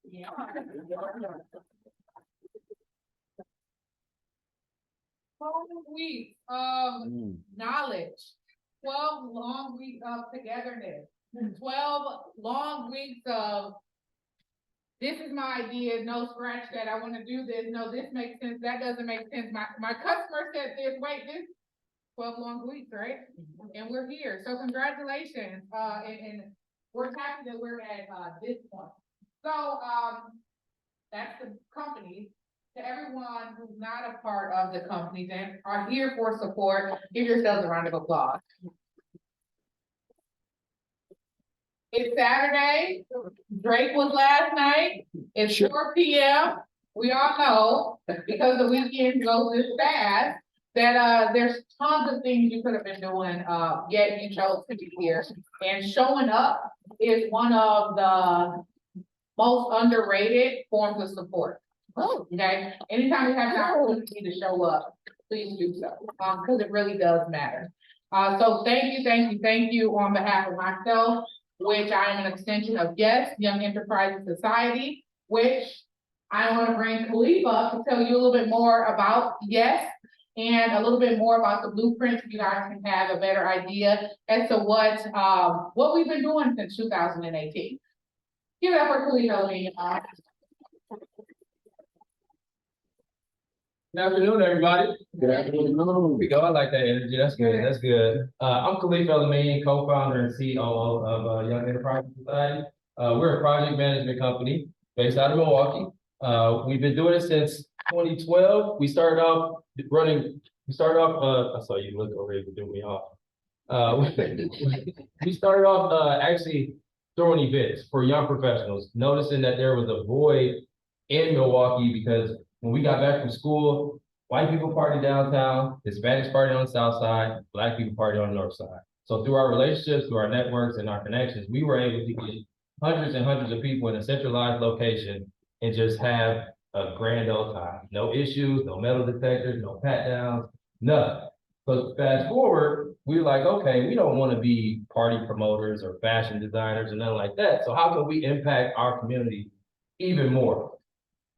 Yeah. 12 weeks of knowledge, 12 long weeks of togetherness, 12 long weeks of this is my idea, no scratch that, I want to do this, no, this makes sense, that doesn't make sense. My customer said this, wait, this 12 long weeks, right? And we're here. So congratulations. And we're happy that we're at this point. So that's the company. To everyone who's not a part of the companies and are here for support, give yourselves a round of applause. It's Saturday. Drake was last night. It's 4 p.m. We all know, because the weekend goes this fast, that there's tons of things you could have been doing, yet you chose to be here. And showing up is one of the most underrated forms of support. Okay, anytime you have an opportunity to show up, please do so, because it really does matter. So thank you on behalf of myself, which I am an extension of YES, Young Enterprises Society, which I want to bring Khalifa to tell you a little bit more about YES and a little bit more about the blueprint, so you guys can have a better idea as to what we've been doing since 2018. Give it up for Khalifa. Good afternoon, everybody. Good afternoon. We go. I like that energy. That's good. That's good. I'm Khalif El-Amin, co-founder and COO of Young Enterprises Society. We're a project management company based out of Milwaukee. We've been doing it since 2012. We started off. I saw you look over here to do me off. We started off actually throwing events for young professionals, noticing that there was a void in Milwaukee because when we got back from school, white people party downtown, Hispanics party on the south side, Black people party on the north side. So through our relationships, through our networks and our connections, we were able to get hundreds and hundreds of people in a centralized location and just have a grand old time. No issues, no metal detectors, no pat downs, nothing. So fast forward, we were like, okay, we don't want to be party promoters or fashion designers and nothing like that. So how can we impact our community even more?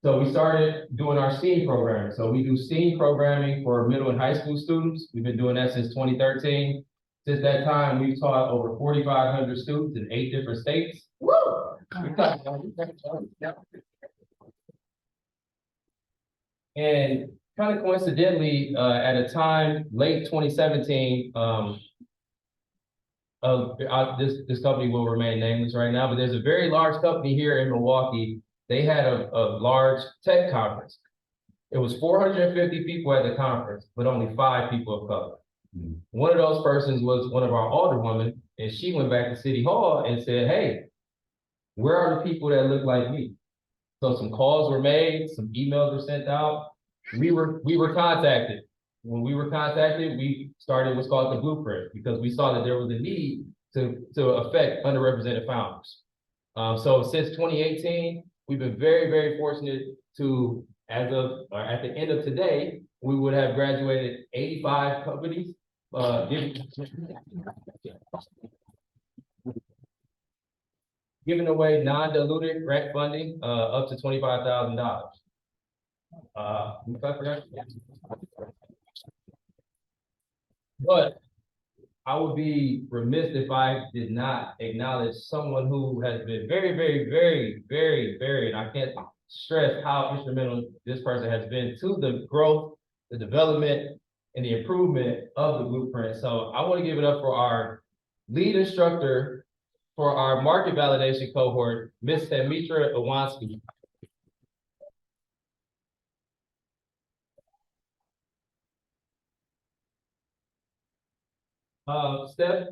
So we started doing our STEAM programming. So we do STEAM programming for middle and high school students. We've been doing that since 2013. Since that time, we've taught over 4,500 students in 8 different states. Woo! And kind of coincidentally, at a time, late 2017, this company will remain nameless right now, but there's a very large company here in Milwaukee. They had a large tech conference. It was 450 people at the conference, but only 5 people of color. One of those persons was one of our alderwomen, and she went back to City Hall and said, hey, where are the people that look like me? So some calls were made, some emails were sent out. We were contacted. When we were contacted, we started what's called the blueprint because we saw that there was a need to affect underrepresented founders. So since 2018, we've been very, very fortunate to, at the end of today, we would have graduated 85 companies, giving away non-dilutive grant funding up to $25,000. But I would be remiss if I did not acknowledge someone who has been very, very, very, very, very, and I can't stress how instrumental this person has been to the growth, the development, and the improvement of the blueprint. So I want to give it up for our lead instructor for our market validation cohort, Ms. Samitra Iwanski. Steph,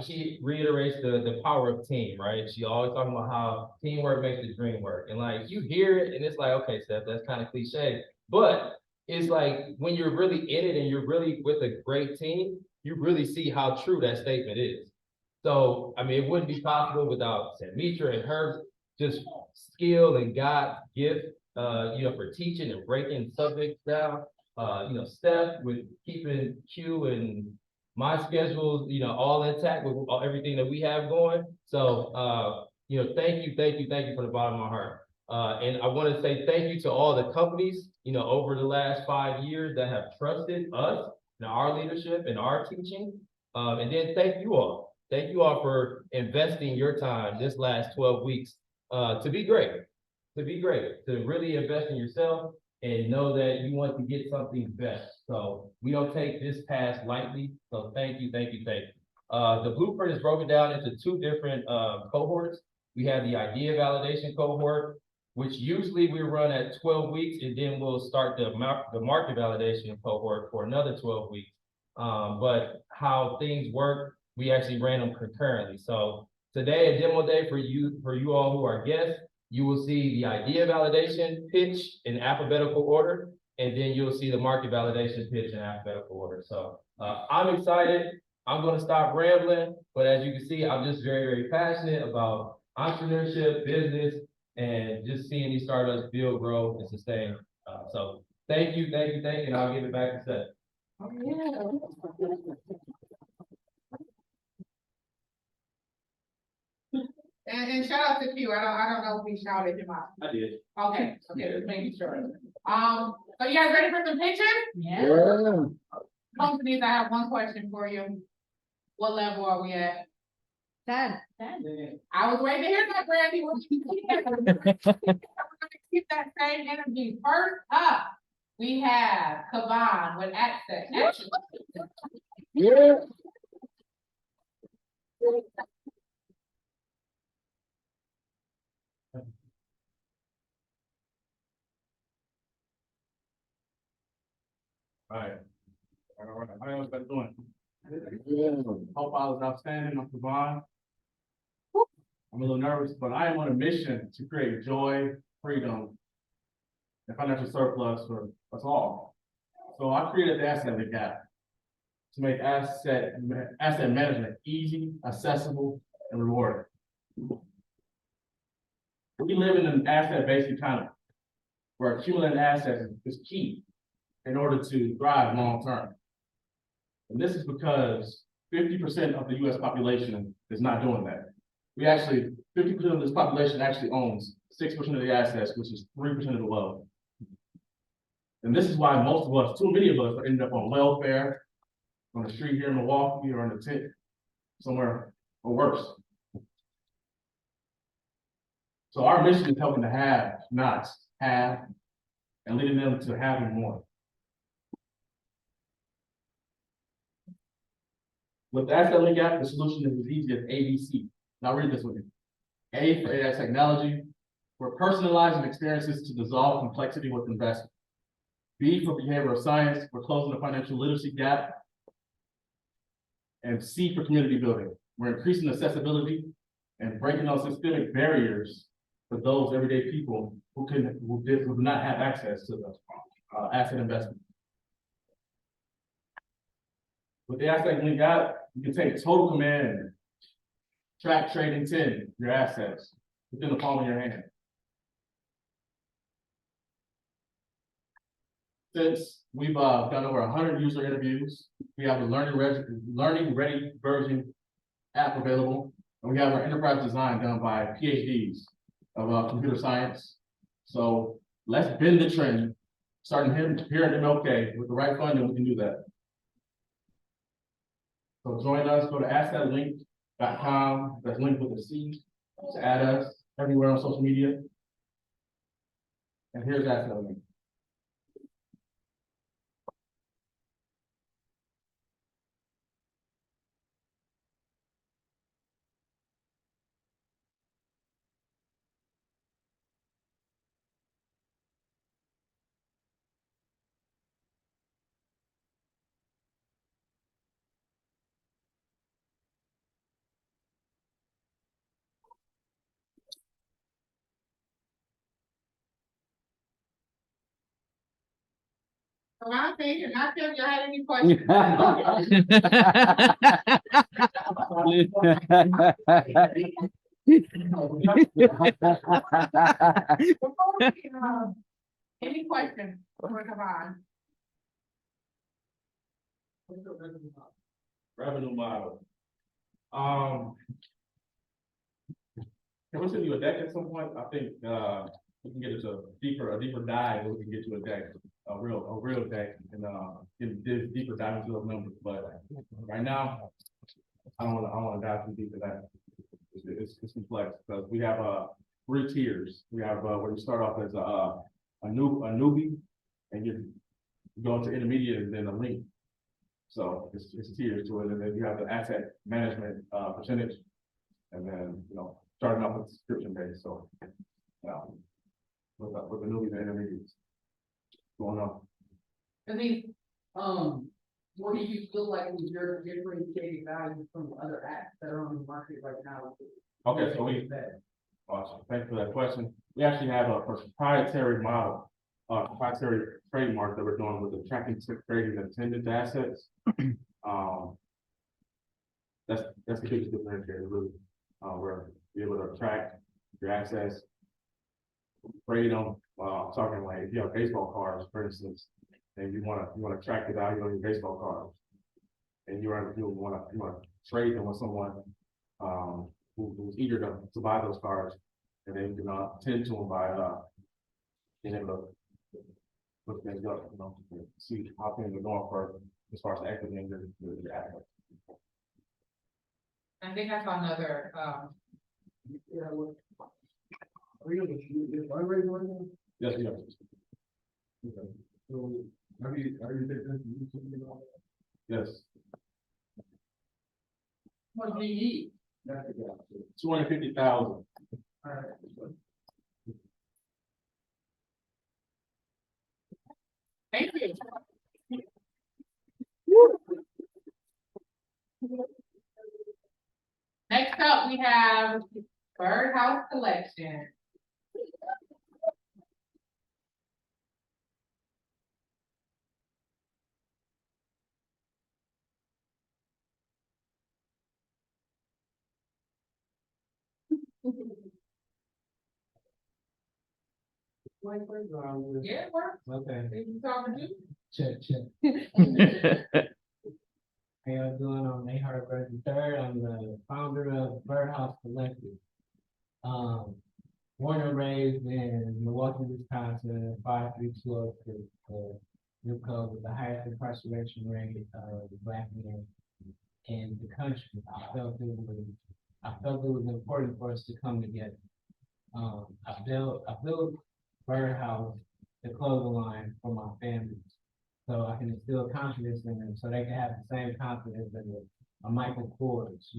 she reiterates the power of team, right? She always talking about how teamwork makes the dream work. And like, you hear it and it's like, okay, Steph, that's kind of cliche. But it's like, when you're really in it and you're really with a great team, you really see how true that statement is. So, I mean, it wouldn't be possible without Samitra and her just skill and God gift, for teaching and breaking subjects down. Steph with keeping Q and my schedule's, all intact with everything that we have going. So thank you from the bottom of my heart. And I want to say thank you to all the companies, over the last 5 years that have trusted us and our leadership and our teaching. And then thank you all. Thank you all for investing your time this last 12 weeks to be great, to really invest in yourself and know that you want to get something best. So we don't take this task lightly. So thank you. The blueprint is broken down into 2 different cohorts. We have the idea validation cohort, which usually we run at 12 weeks, and then we'll start the market validation cohort for another 12 weeks. But how things work, we actually ran them concurrently. So today, a demo day for you all who are guests, you will see the idea validation pitch in alphabetical order, and then you'll see the market validation pitch in alphabetical order. So I'm excited. I'm going to stop rambling, but as you can see, I'm just very, very passionate about entrepreneurship, business, and just seeing these startups build, grow, and sustain. So thank you, and I'll give it back to Seth. Oh, yeah. And shout out to Q. I don't know if we shouted him out. I did. Okay, just making sure. Are you guys ready for some pictures? Yeah. Companies, I have one question for you. What level are we at? 10. I was waiting to hear that, Brandy. We're gonna keep that same energy. First up, we have Kavan with access. Yeah. All right, how y'all been doing? Yeah. Hope I was outstanding on Savon. I'm a little nervous, but I am on a mission to create joy, freedom, and financial surplus for us all. So I created the asset gap to make asset management easy, accessible, and rewarding. We live in an asset-based economy where accumulating assets is key in order to thrive long term. And this is because 50% of the US population is not doing that. 50% of this population actually owns 6% of the assets, which is 3% of the wealth. And this is why most of us, too many of us, are ending up on welfare, on the street here in Milwaukee, or in a tent somewhere, or worse. So our mission is helping the have nots have and leading them to having more. With the asset link gap, the solution is as easy as ABC. Now read this with me. A for AI technology. We're personalizing experiences to dissolve complexity with investment. B for behavioral science. We're closing the financial literacy gap. And C for community building. We're increasing accessibility and breaking down systemic barriers for those everyday people who do not have access to the asset investment. With the asset link gap, you can take total command, track, trade, and tend your assets within the palm of your hand. Since we've done over 100 user interviews, we have a learning ready version app available, and we have our enterprise design done by PhDs of computer science. So let's bend the trend, starting here at MLK with the right funding, we can do that. So join us, go to assetlink.com, that's linked with a C, to add us everywhere on social media. And here's AssetLink. So I'm thinking, not sure if you had any questions. Any questions for Kavan? Revenue model. Can we send you a deck at some point? I think, we can get into a deeper dive, and we can get you a deck, a real deck, and, get deeper dive into those numbers, but right now, I don't wanna dive too deep into that. It's complex, because we have, 3 tiers. We have, where you start off as a newbie, and you go into intermediate and then a link. So it's tiers to it, and then you have the asset management, percentage. And then, starting off with subscription base, so, with the newbies and intermediates. Going on. I think, what do you feel like is your differentiating value from other apps that are on the market right now? Okay, so awesome, thank you for that question. We actually have a proprietary model, proprietary trademark that we're doing with the tracking, trading, and attendance assets. That's the biggest differentiator, really. We're able to track your assets, trade them. Talking like if you have baseball cards, for instance, and you wanna track the value on your baseball cards, and you wanna trade them with someone who's eager to buy those cards, and then you can tend to them by being able to look things up, see how things are going for as far as equity and your assets. I think I saw another, Are you gonna shoot this fundraiser right now? Yes, yes. Okay. So, are you taking something about Yes, what do you need? 250,000. Alright. thank you. Next up, we have Birdhouse Collection. Yeah, it works. Okay, Who you talking to? check. How y'all doing? I'm Nate Hartberg III. I'm the founder of Birdhouse Collective. Born and raised in Milwaukee, Wisconsin, 53206, zip code with the highest incarceration rate of Black men in the country. I felt it was important for us to come together. I built Birdhouse, the clothing line for my family, so I can instill confidence in them, so they can have the same confidence as a Michael Kors,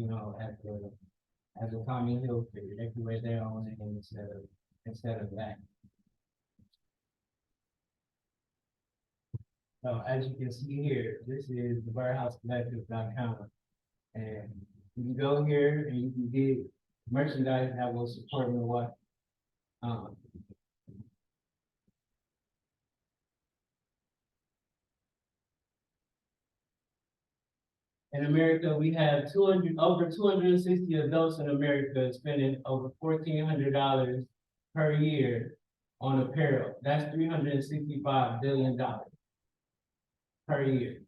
as a Tommy Hilfiger. They can wear their own name instead of that. So as you can see here, this is the BirdhouseCollective.com, and you can go here and you can get merchandise that will support Milwaukee. In America, we have over 260 adults in America spending over $1,400 per year on apparel. That's $365 billion per year.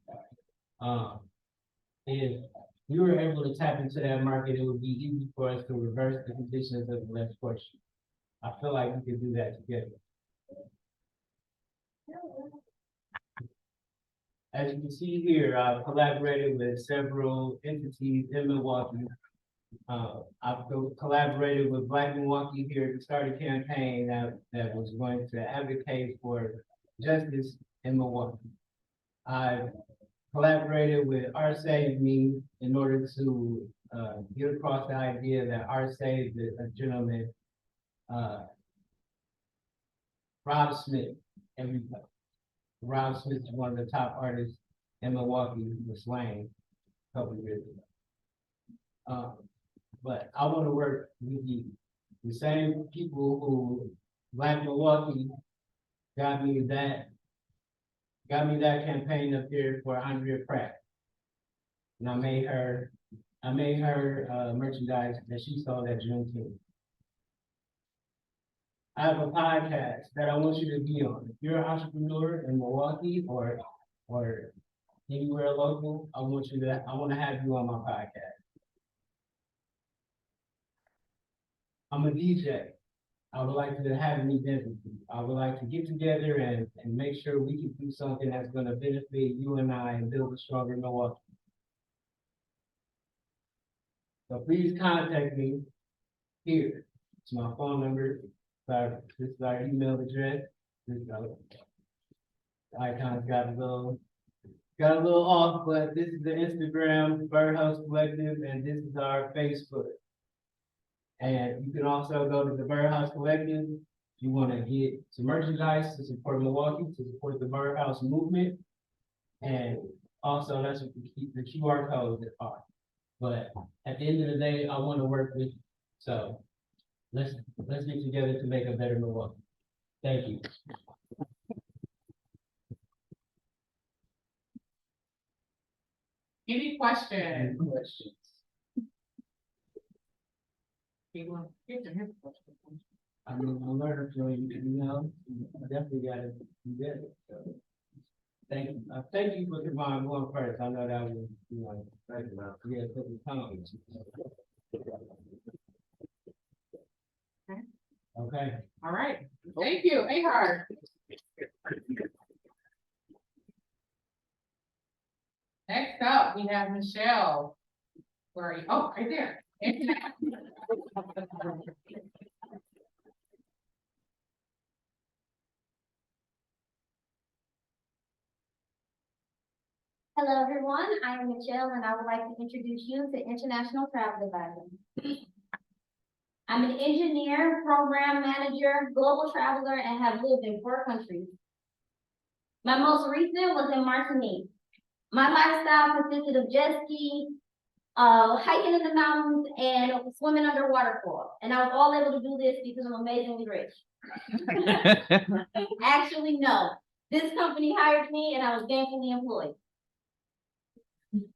If we were able to tap into that market, it would be easy for us to reverse the conditions of the less fortunate. I feel like we could do that together. As you can see here, I've collaborated with several entities in Milwaukee. I've collaborated with Black Milwaukee here to start a campaign that was going to advocate for justice in Milwaukee. I've collaborated with Our Save Me in order to get across the idea that Our Save a gentleman, Rob Smith, everybody. Rob Smith is one of the top artists in Milwaukee who was slain a couple of years ago. But I want to work with you. The same people who Black Milwaukee got me that campaign up there for Andrea Pratt. And I made her merchandise that she sold at Juneteenth. I have a podcast that I want you to be on. If you're an entrepreneur in Milwaukee or anywhere local, I want to have you on my podcast. I'm a DJ. I would like to have an event with you. I would like to get together and make sure we can do something that's gonna benefit you and I and build a stronger Milwaukee. So please contact me here. It's my phone number. This is our email address. This is the icon's got a little off, but this is the Instagram, Birdhouse Collective, and this is our Facebook. And you can also go to the Birdhouse Collective. If you want to get some merchandise to support Milwaukee, to support the Birdhouse movement. And also that's what the QR codes are. But at the end of the day, I want to work with you. So let's get together to make a better Milwaukee. Thank you. Any questions? Any questions? I mean, I'm learning from you, you know, I definitely gotta do better, so. Thank you, thank you for Devon going first, I know that was, you know, yeah, took the time. Okay. All right, thank you, Ahart. Next up, we have Michelle. Where are you? Oh, right there. Hello, everyone. I am Michelle, and I would like to introduce you to International Travel Advisor. I'm an engineer, program manager, global traveler, and have lived in 4 countries. My most recent was in Martinique. My lifestyle consisted of jet ski, hiking in the mountains, and swimming under waterfall. And I was all able to do this because I'm amazingly rich. Actually, no. This company hired me, and I was gainfully employed.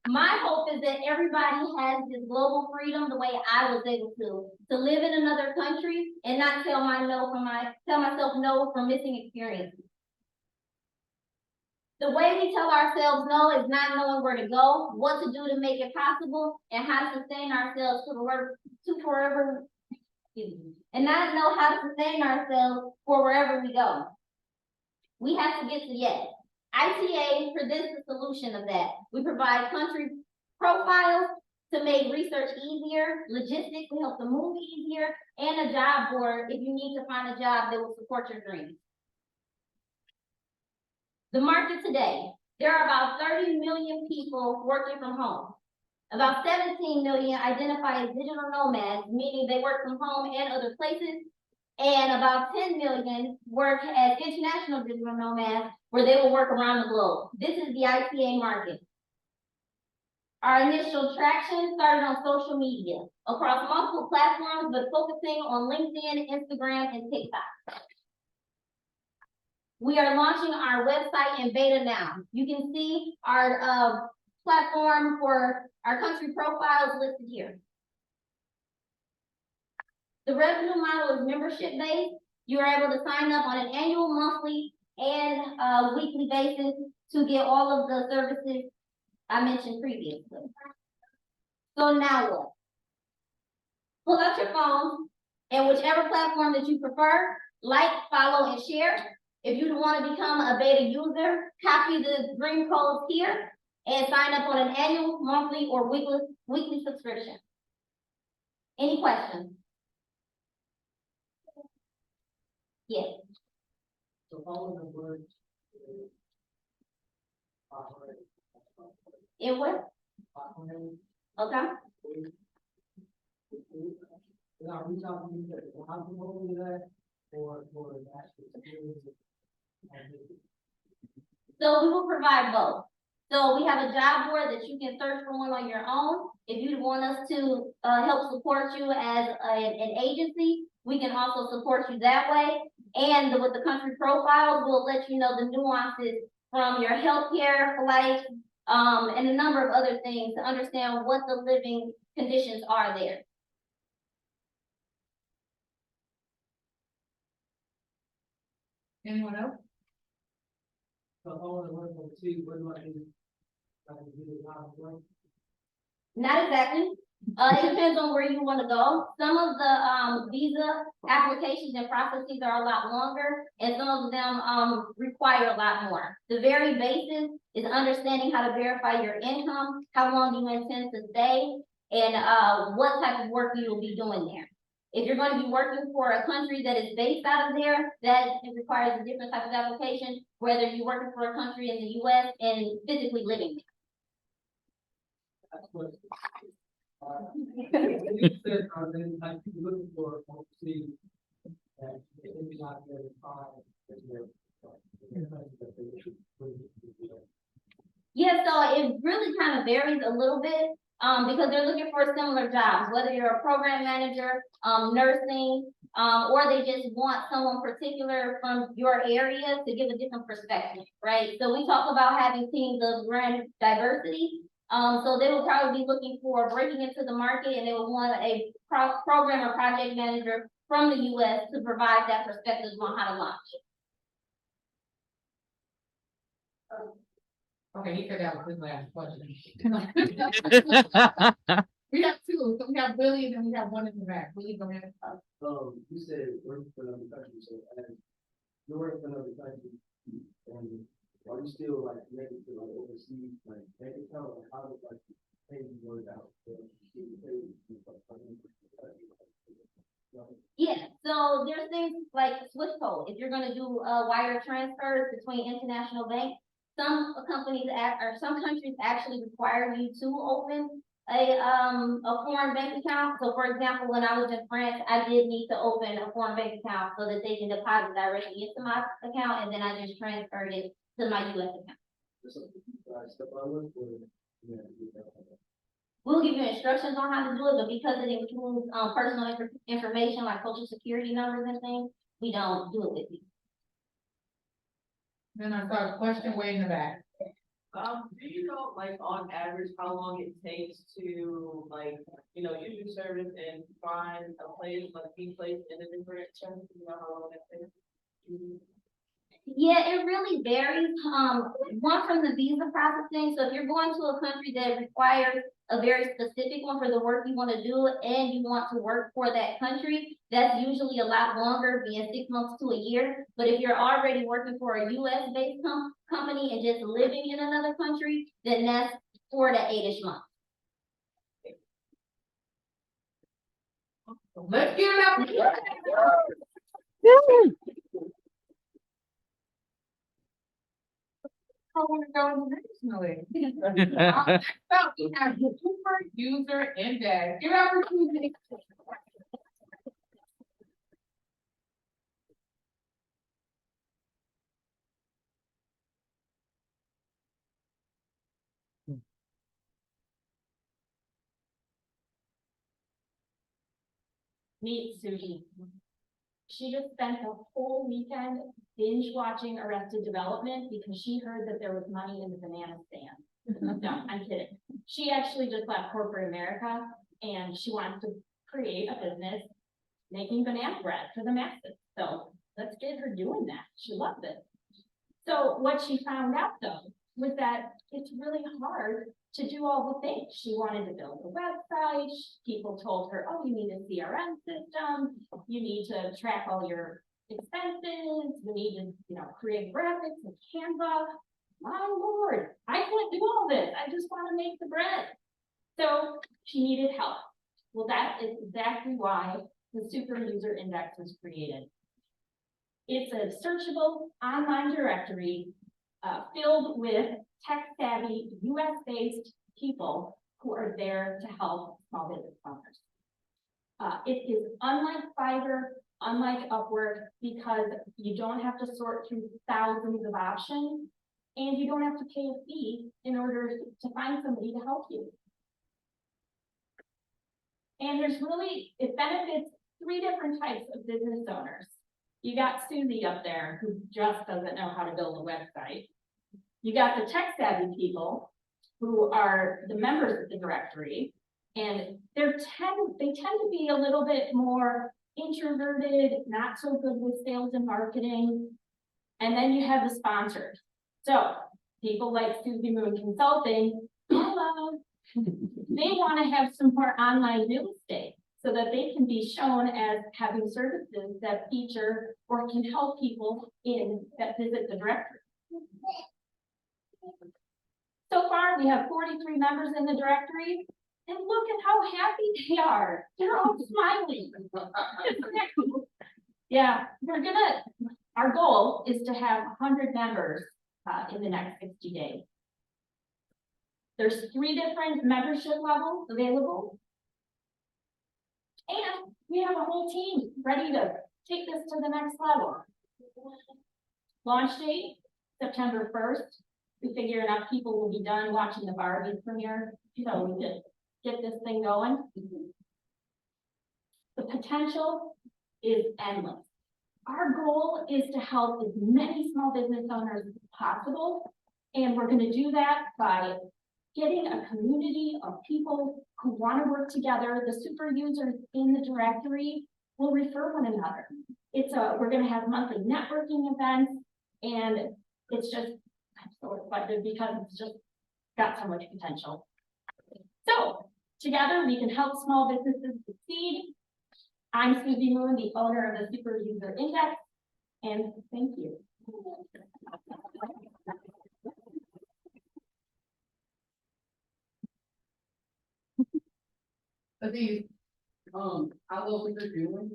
My hope is that everybody has this global freedom the way I was able to live in another country and not tell myself no for missing experiences. The way we tell ourselves no is not knowing where to go, what to do to make it possible, and how to sustain ourselves and not know how to sustain ourselves for wherever we go. We have to get to yes. ITA presents the solution of that. We provide country profiles to make research easier, logistics to help the move easier, and a job board if you need to find a job that will support your dreams. The market today, there are about 30 million people working from home. About 17 million identify as digital nomads, meaning they work from home and other places, and about 10 million work as international digital nomads, where they will work around the globe. This is the ITA market. Our initial traction started on social media across multiple platforms, but focusing on LinkedIn, Instagram, and TikTok. We are launching our website in beta now. You can see our platform for our country profiles listed here. The revenue model is membership-based. You are able to sign up on an annual, monthly, and weekly basis to get all of the services I mentioned previously. So now what? Pull out your phone and whichever platform that you prefer, like, follow, and share. If you want to become a beta user, copy the green codes here and sign up on an annual, monthly, or weekly subscription. Any questions? Yes. So all of the words. It what? Okay. Now, we talking about how to hold that or actually. So we will provide both. So we have a job board that you can search for one on your own. If you want us to help support you as an agency, we can also support you that way. And with the country profiles, we'll let you know the nuances from your healthcare, flight, and a number of other things to understand what the living conditions are there. Anyone else? So all the work on see what do I do? Not exactly. It depends on where you want to go. Some of the, visa applications and processes are a lot longer, and some of them, require a lot more. The very basis is understanding how to verify your income, how long you intend to stay, and, what type of work you will be doing there. If you're going to be working for a country that is based out of there, that it requires a different type of application, whether you're working for a country in the US and physically living You said, then, like, you're looking for, see, that maybe not very fine, that you're- Yeah, so it really kind of varies a little bit, because they're looking for similar jobs, whether you're a program manager, nursing, or they just want someone particular from your area to give a different perspective, right? So we talk about having teams of grand diversity. So they will probably be looking for breaking into the market, and they will want a program or project manager from the US to provide that perspective on how to launch. Okay, he said that was his last question. We have two, so we have Willie and then we have one in the back. Willie, go ahead. You said working for another country, so as you're working for another country, and are you still like connected to like overseas, like bank account, or how does like pay work out? Yeah, so there's things like Swift code. If you're gonna do wire transfers between international banks, some companies or some countries actually require you to open a foreign bank account. So for example, when I was in France, I did need to open a foreign bank account so that they can deposit directly into my account, and then I just transferred it to my US account. We'll give you instructions on how to do it, but because it includes personal information like social security numbers and things, we don't do it with you. Then I saw a question way in the back. Do you know, like, on average, how long it takes to, like, you know, use your service and find a place, like, be placed in a different chunk? You know how long that takes? Yeah, it really varies. One from the visa processing. So if you're going to a country that requires a very specific one for the work you want to do and you want to work for that country, that's usually a lot longer, being 6 months to a year. But if you're already working for a US based company and just living in another country, then that's 4 to 8-ish months. Let's give it up. I want to go internationally. Next up, we have the super user index. Give it up for Susie. Meet Susie. She just spent the whole weekend binge watching Arrested Development because she heard that there was money in the banana stand. No, I'm kidding. She actually just left corporate America and she wants to create a business making banana bread for the masses. So let's get her doing that. She loves it. So what she found out though was that it's really hard to do all the things. She wanted to build a website. People told her, oh, you need a CRM system. You need to track all your expenses. You need to, you know, create graphics and Canva. My Lord, I can't do all this. I just want to make the bread. So she needed help. Well, that is exactly why the Super User Index was created. It's a searchable online directory filled with tech-savvy, US-based people who are there to help small business owners. It is unlike Fiverr, unlike Upwork, because you don't have to sort through thousands of options, and you don't have to pay a fee in order to find somebody to help you. And it benefits 3 different types of business owners. You got Susie up there who just doesn't know how to build a website. You got the tech savvy people who are the members of the directory, and they tend to be a little bit more introverted, not so good with sales and marketing. And then you have the sponsors. So people like Susie Moon Consulting, hello, They want to have some more online real estate so that they can be shown as having services that feature or can help people that visit the directory. So far, we have 43 members in the directory, and look at how happy they are. They're all smiling. Isn't that cool? Yeah, our goal is to have 100 members in the next 60 days. There's 3 different membership levels available. And we have a whole team ready to take this to the next level. Launch date, September 1st. We figure enough people will be done watching the Barbie premiere, so we can get this thing going. The potential is endless. Our goal is to help as many small business owners as possible. And we're going to do that by getting a community of people who want to work together. The super users in the directory will refer one another. We're going to have monthly networking events, and it's just, I'm so excited because it's just got so much potential. So together we can help small businesses succeed. I'm Susie Moon, the owner of the Super User Index, and thank you. Aziz, I love what you're doing.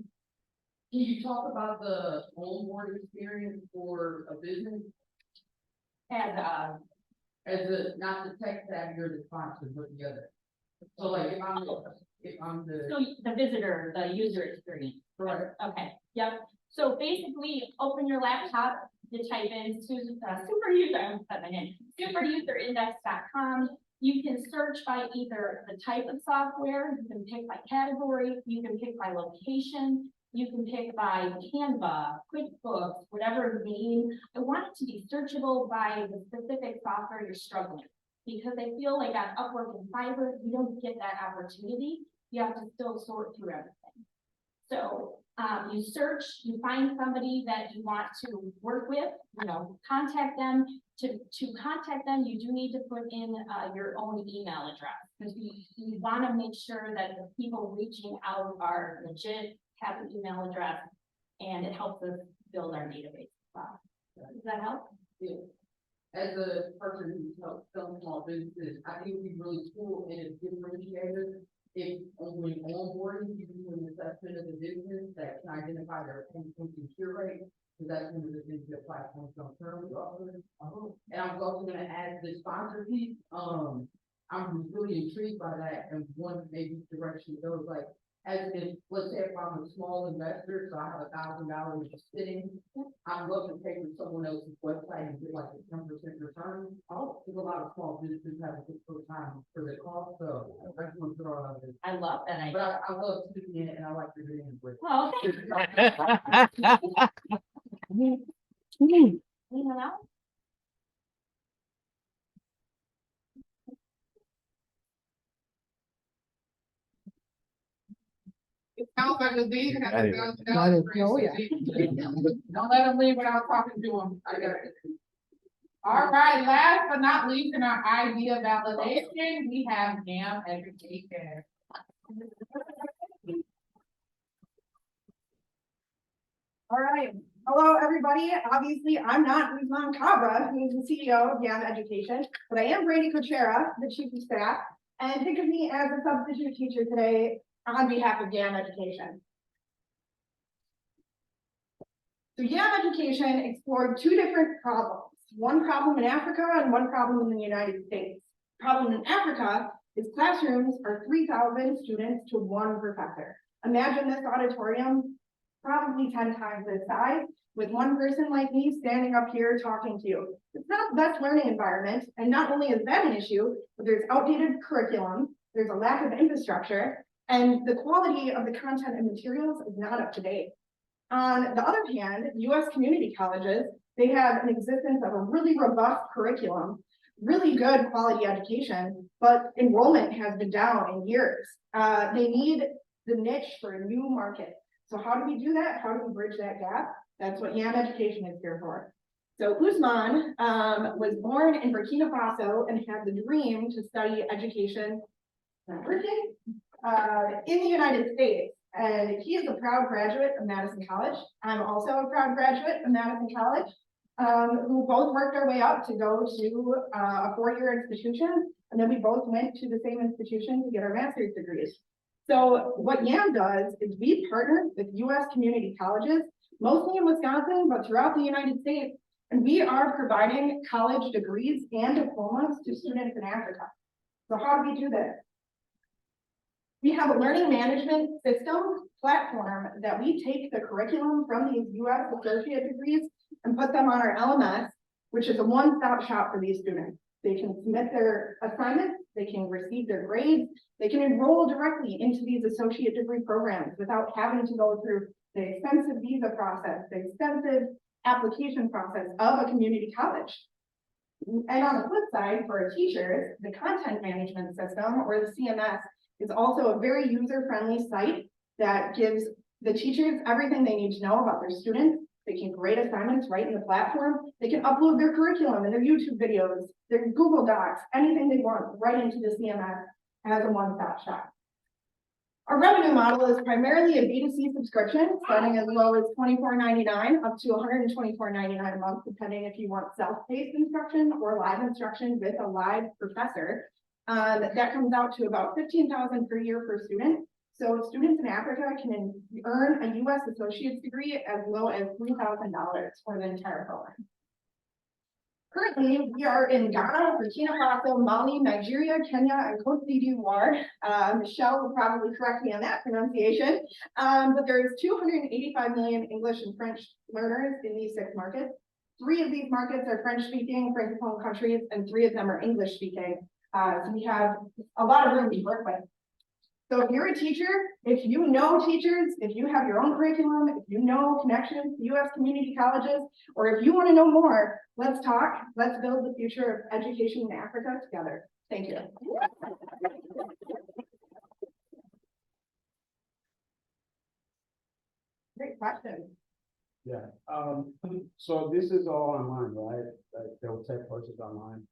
Can you talk about the onboard experience for a business? As not the tech savvy or the sponsor, but the other. So like if I'm the. So the visitor, the user experience. Correct. Okay, yep. So basically, open your laptop, you type in superuserindex.com. You can search by either the type of software, you can pick by category, you can pick by location, you can pick by Canva, QuickBooks, whatever name. I want it to be searchable by the specific software you're struggling, because I feel like on Upwork and Fiverr, you don't get that opportunity. You have to still sort through everything. So you search, you find somebody that you want to work with, contact them. To contact them, you do need to put in your own email address, because we want to make sure that the people reaching out are legit, have an email address, and it helps us build our database. Wow. Does that help? Yeah. As a person who's helped some small businesses, I think it'd be really cool and a differentiator if when onboarding, you do an assessment of the business that can identify their pain points and cure rate, because that's one of the things that platforms don't currently offer. And I was also gonna add the sponsor piece. I'm really intrigued by that, and one maybe direction goes like, as if, let's say if I'm a small investor, so I have $1,000 just sitting, I'm looking to pay for someone else's website and get like a 10% return. Oh, there's a lot of small businesses have a difficult time for the cost, so I just want to throw out this. I love that idea. But I love Susie and I like your name. Oh, anyone else? It sounds like Aziz has Got it. Don't let him leave without talking to him. I got it. All right, last but not least in our idea validation, we have YAM education. All right. Hello, everybody. Obviously, I'm not Rizman Cabra, who's the CEO of YAM Education, but I am Brady Kuchera, the chief of staff, and think of me as a substitute teacher today on behalf of YAM Education. So YAM Education explored 2 different problems, one problem in Africa and one problem in the United States. Problem in Africa is classrooms are 3,000 students to 1 professor. Imagine this auditorium, probably 10 times this size, with 1 person like me standing up here talking to you. It's not the best learning environment, and not only is that an issue, but there's outdated curriculum, there's a lack of infrastructure, and the quality of the content and materials is not up to date. On the other hand, US community colleges, they have an existence of a really robust curriculum, really good quality education, but enrollment has been down in years. They need the niche for a new market. So how do we do that? How do we bridge that gap? That's what YAM Education is here for. So Usman, was born in Burkina Faso and had the dream to study education, in the United States. And he is a proud graduate of Madison College. I'm also a proud graduate of Madison College, who both worked our way up to go to a four-year institution. And then we both went to the same institution to get our master's degrees. So what YAM does is we partner with US community colleges, mostly in Wisconsin, but throughout the United States. And we are providing college degrees and diplomas to students in Africa. So how do we do this? We have a learning management system platform that we take the curriculum from these US associate degrees and put them on our LMS, which is a one-stop shop for these students. They can submit their assignments, they can receive their grades, they can enroll directly into these associate degree programs without having to go through the expensive visa process, the extensive application process of a community college. And on the flip side, for our teachers, the content management system, or the CMS, is also a very user-friendly site that gives the teachers everything they need to know about their students. They can grade assignments right in the platform. They can upload their curriculum and their YouTube videos, their Google Docs, anything they want right into the CMS as a one-stop shop. Our revenue model is primarily a B2C subscription, starting as low as $24.99 up to $124.99 a month, depending if you want self-paced instruction or live instruction with a live professor. That comes out to about $15,000 per year per student. So students in Africa can earn a US associate's degree as low as $3,000 for the entire program. Currently, we are in Ghana, Burkina Faso, Mali, Nigeria, Kenya, and Cote d'Ivoire. Michelle will probably correct me on that pronunciation. But there's 285 million English and French learners in these 6 markets. 3 of these markets are French-speaking, Francophone countries, and 3 of them are English-speaking. So we have a lot of room to work with. So if you're a teacher, if you know teachers, if you have your own curriculum, if you know connections to US community colleges, or if you want to know more, let's talk. Let's build the future of education in Africa together. Thank you. Great question. Yeah, so this is all online, right? Like they'll take courses online.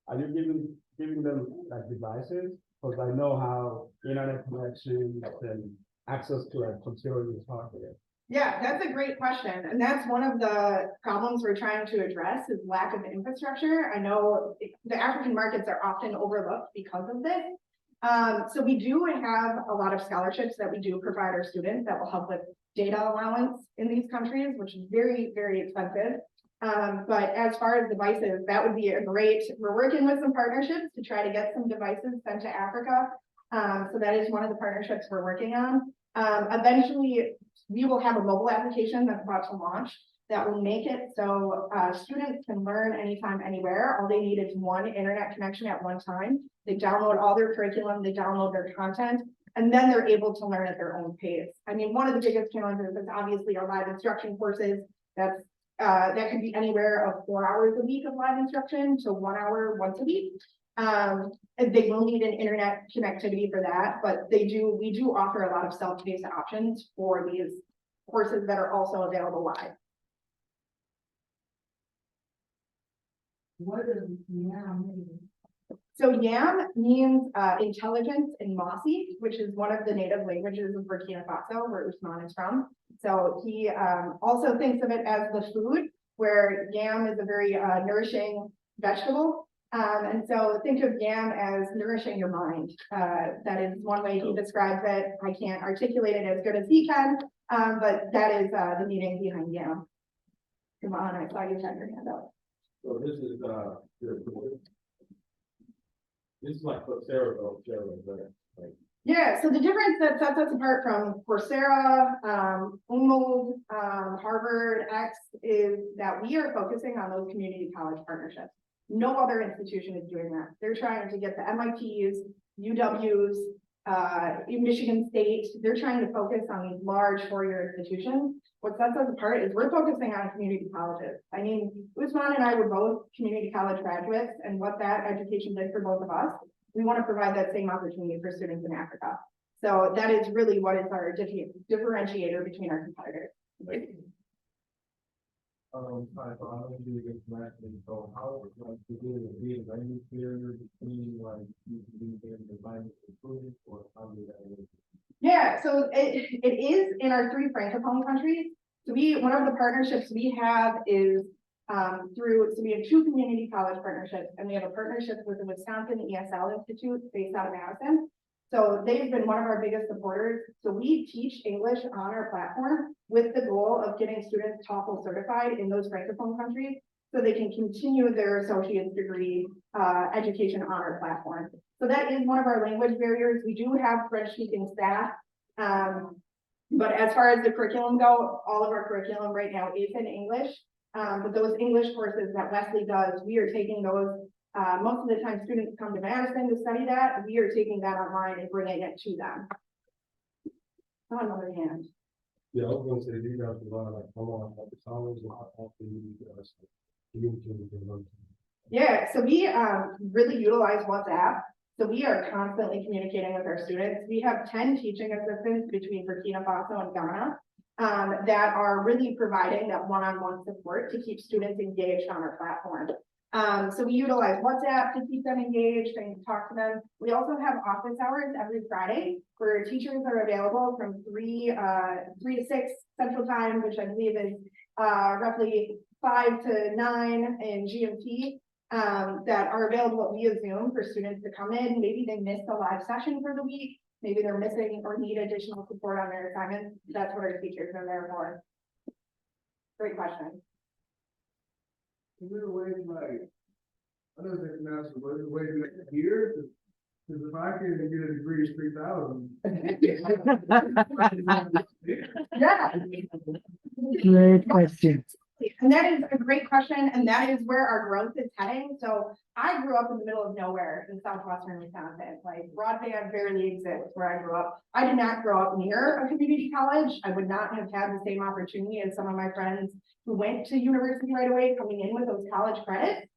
Are you giving them like devices? Because I know how internet connections and access to like computer is hard to get. Yeah, that's a great question. And that's one of the problems we're trying to address is lack of infrastructure. I know the African markets are often overlooked because of this. So we do have a lot of scholarships that we do provide our students that will help with data allowance in these countries, which is very, very expensive. But as far as devices, that would be a great, we're working with some partnerships to try to get some devices sent to Africa. So that is one of the partnerships we're working on. Eventually, we will have a mobile application that's about to launch that will make it so students can learn anytime, anywhere. All they need is one internet connection at one time. They download all their curriculum, they download their content, and then they're able to learn at their own pace. I mean, one of the biggest challenges is obviously our live instruction courses. That could be anywhere of 4 hours a week of live instruction to 1 hour once a week. And they will need an internet connectivity for that, but we do offer a lot of self-paced options for these courses that are also available live. What does YAM mean? So YAM means intelligence in Mossi, which is one of the native languages of Burkina Faso, where Usman is from. So he also thinks of it as the food, where yam is a very nourishing vegetable. And so think of yam as nourishing your mind. That is one way he describes it. I can't articulate it as good as he can, but that is the meaning behind yam. Come on, I saw you had your hand up. So this is like Coursera, right? Yeah, so the difference that sets us apart from Coursera, Umul, Harvard, X is that we are focusing on those community college partnerships. No other institution is doing that. They're trying to get the MITs, UWs, Michigan State. They're trying to focus on these large four-year institutions. What sets us apart is we're focusing on community colleges. I mean, Usman and I were both community college graduates, and what that education did for both of us, we want to provide that same opportunity for students in Africa. So that is really what is our differentiator between our competitors. Hi, so I know you did internationally, so how, like, is it a big language barrier between, like, you being in the language improvement, or how did that work? Yeah, so it is in our 3 francophone countries. So one of the partnerships we have is so we have 2 community college partnerships, and we have a partnership with the Wisconsin ESL Institute based out of Madison. So they've been one of our biggest supporters. So we teach English on our platform with the goal of getting students TOEFL certified in those francophone countries, so they can continue their associate's degree education on our platform. So that is one of our language barriers. We do have French-speaking staff. But as far as the curriculum go, all of our curriculum right now is in English. But those English courses that Wesley does, we are taking those. Most of the time students come to Madison to study that. We are taking that online and bringing it to them. On the other hand. Yeah, I was gonna say, you guys provide like, how long, like, hours, and how often you guys communicate with them? Yeah, so we really utilize WhatsApp. So we are constantly communicating with our students. We have 10 teaching assistants between Burkina Faso and Ghana that are really providing that one-on-one support to keep students engaged on our platform. So we utilize WhatsApp to keep them engaged and talk to them. We also have office hours every Friday where teachers are available from 3 to 6 Central Time, which I believe is roughly 5 to 9 in GMT. That are available via Zoom for students to come in. Maybe they missed a live session for the week. Maybe they're missing or need additional support on their assignments. That's what our teachers are there for. Great question. Is there a way, like, I know it's international, but is there a way to make it here? Because if I can get a degree, it's 3,000. Yeah. Great question. And that is a great question, and that is where our growth is heading. So I grew up in the middle of nowhere in southwestern Wisconsin. Like, broadband barely exists where I grew up. I did not grow up near a community college. I would not have had the same opportunity as some of my friends who went to university right away, coming in with those college credits,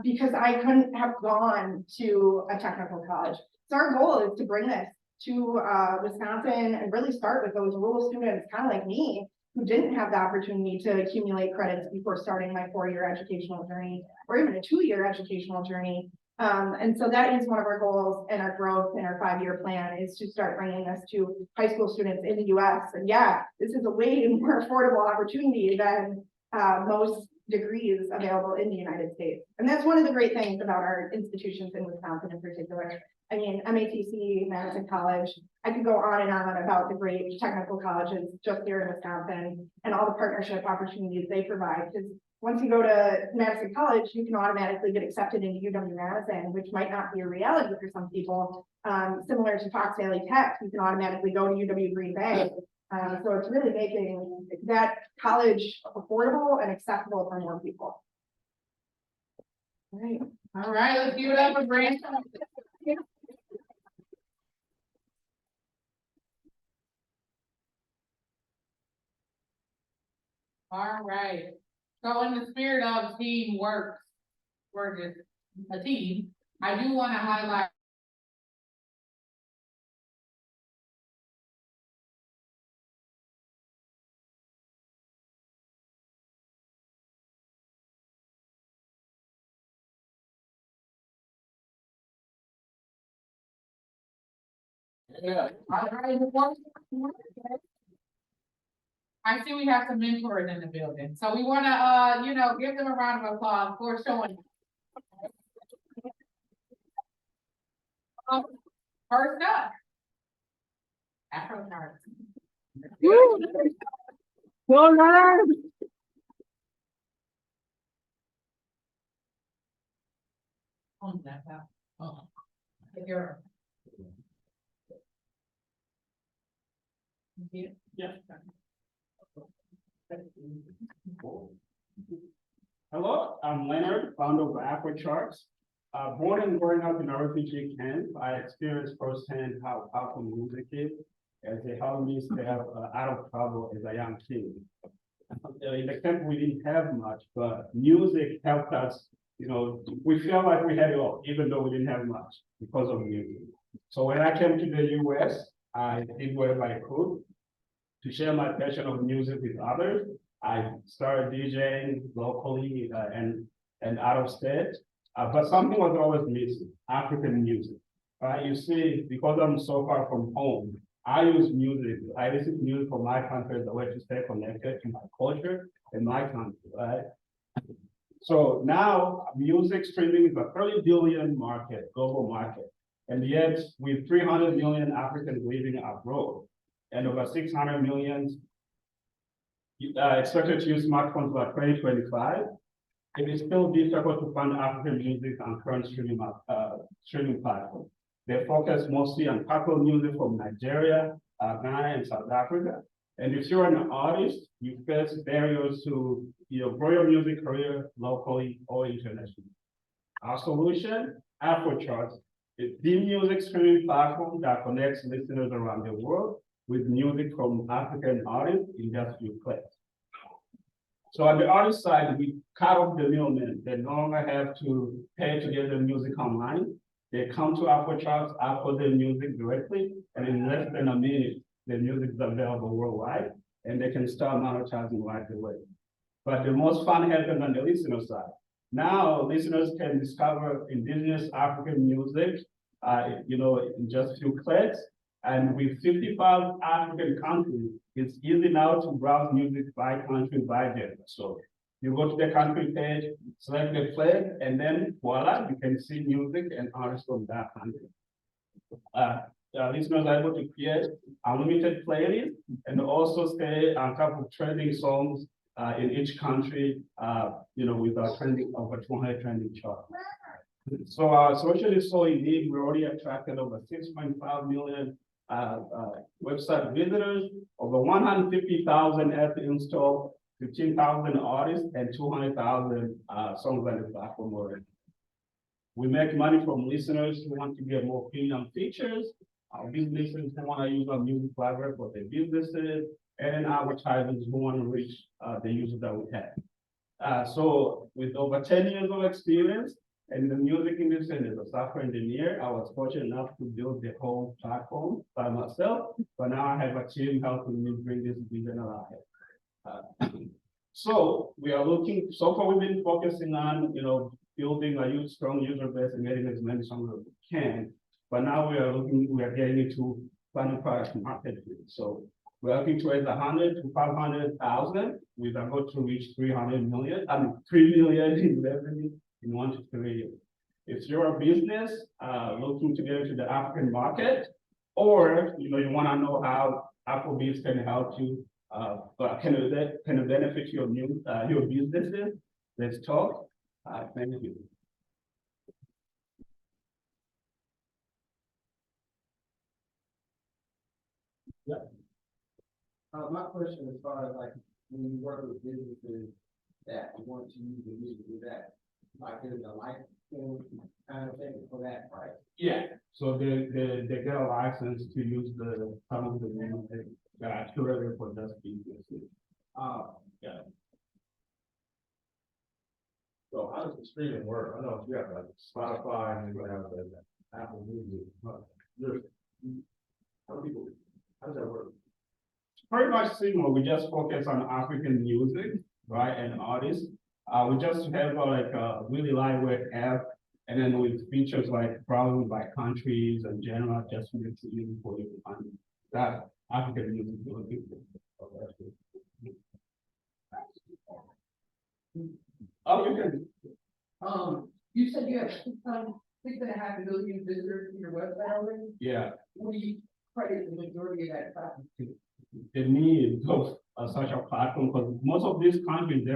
because I couldn't have gone to a technical college. So our goal is to bring this to Wisconsin and really start with those rural students, kind of like me, who didn't have the opportunity to accumulate credits before starting my 4-year educational journey, or even a 2-year educational journey. And so that is one of our goals and our growth in our 5-year plan, is to start bringing this to high school students in the US. And yeah, this is a way more affordable opportunity than most degrees available in the United States. And that's one of the great things about our institutions in Wisconsin in particular. I mean, MATC, Madison College, I could go on and on about the great technical colleges just here in Wisconsin and all the partnership opportunities they provide. Because once you go to Madison College, you can automatically get accepted into UW-Madison, which might not be a reality for some people. Similar to Fox Valley Tech, you can automatically go to UW-Green Bay. So it's really making that college affordable and accessible for more people. All right, let's give it up for Brandon. All right, so in the spirit of teamwork, we're just a team, I do want to highlight Yeah. I see we have some mentors in the building, so we wanna, give them a round of applause for showing. First up. Afro Cards. Go around. On that, oh, you're. Yeah. Hello, I'm Leonard, founder of AfroCharts. Born and growing up in a refugee camp, I experienced firsthand how powerful music is, as it helped me stay out of trouble as a young kid. In the camp, we didn't have much, but music helped us. We felt like we had it all, even though we didn't have much because of music. So when I came to the US, I did whatever I could to share my passion of music with others. I started DJing locally, and out of state. But something was always missing, African music. Right, you see, because I'm so far from home, I use music, I listen to music from my country as a way to stay connected to my culture and my country, right? So now music streaming is a 30 billion market, global market. And yet with 300 million Africans living abroad and over 600 million expected to use smartphones by 2025, it is still difficult to find African music on current streaming platforms. They focus mostly on popular music from Nigeria, Ghana, and South Africa. And if you're an artist, you face barriers to grow your music career locally or internationally. Our solution, AfroCharts, is the music streaming platform that connects listeners around the world with music from African artists in just a few clicks. So on the artist side, we cut off the middleman. They no longer have to pay to get the music online. They come to AfroCharts, upload their music directly, and in less than a minute, the music is available worldwide, and they can start monetizing right away. But the most fun happens on the listener side. Now, listeners can discover indigenous African music, in just a few clicks. And with 55 African countries, it's easy now to browse music by country, by gender. So you go to the country page, select the flag, and then voila, you can see music and artists from that country. Listeners are able to create unlimited playlists and also stay on top of trending songs in each country, with our trending over 200 trending charts. So our social is so unique. We already attracted over 6.5 million website visitors, over 150,000 apps installed, 15,000 artists, and 200,000 songs on the platform already. We make money from listeners who want to get more premium features, our businesses who want to use our music library for their businesses, and advertisers who want to reach the users that we have. So with over 10 years of experience in the music industry and as a software engineer, I was fortunate enough to build the whole platform by myself, but now I have a team helping me bring this vision alive. So we are looking, so far we've been focusing on, building a strong user base and getting as many songs as we can. But now we are getting into final product market fit. So we're looking to raise 100 to 500,000 with a goal to reach 3 million in revenue in 1 to 3 years. If you're a business looking to get into the African market, or you want to know how Afrobeats can help you, can benefit your businesses, let's talk. Thank you. Yeah. My question as far as when you work with businesses that want to use the music with that, is a licensing kind of thing for that, right? Yeah, so they get a license to use some of the music that are curated for just businesses. Yeah. So how does the streaming work? I know you have Spotify and you have the Apple Music. How does that work? Pretty much similar. We just focus on African music, right, and artists. We just have a really lightweight app, and then with features like browsing by countries and genre, just makes it easy for you to find that African music. Oh, you can. You said you have 6.5 million visitors to your website already? Yeah. What do you credit the majority of that traffic to? The need of such a platform, because most of these countries, they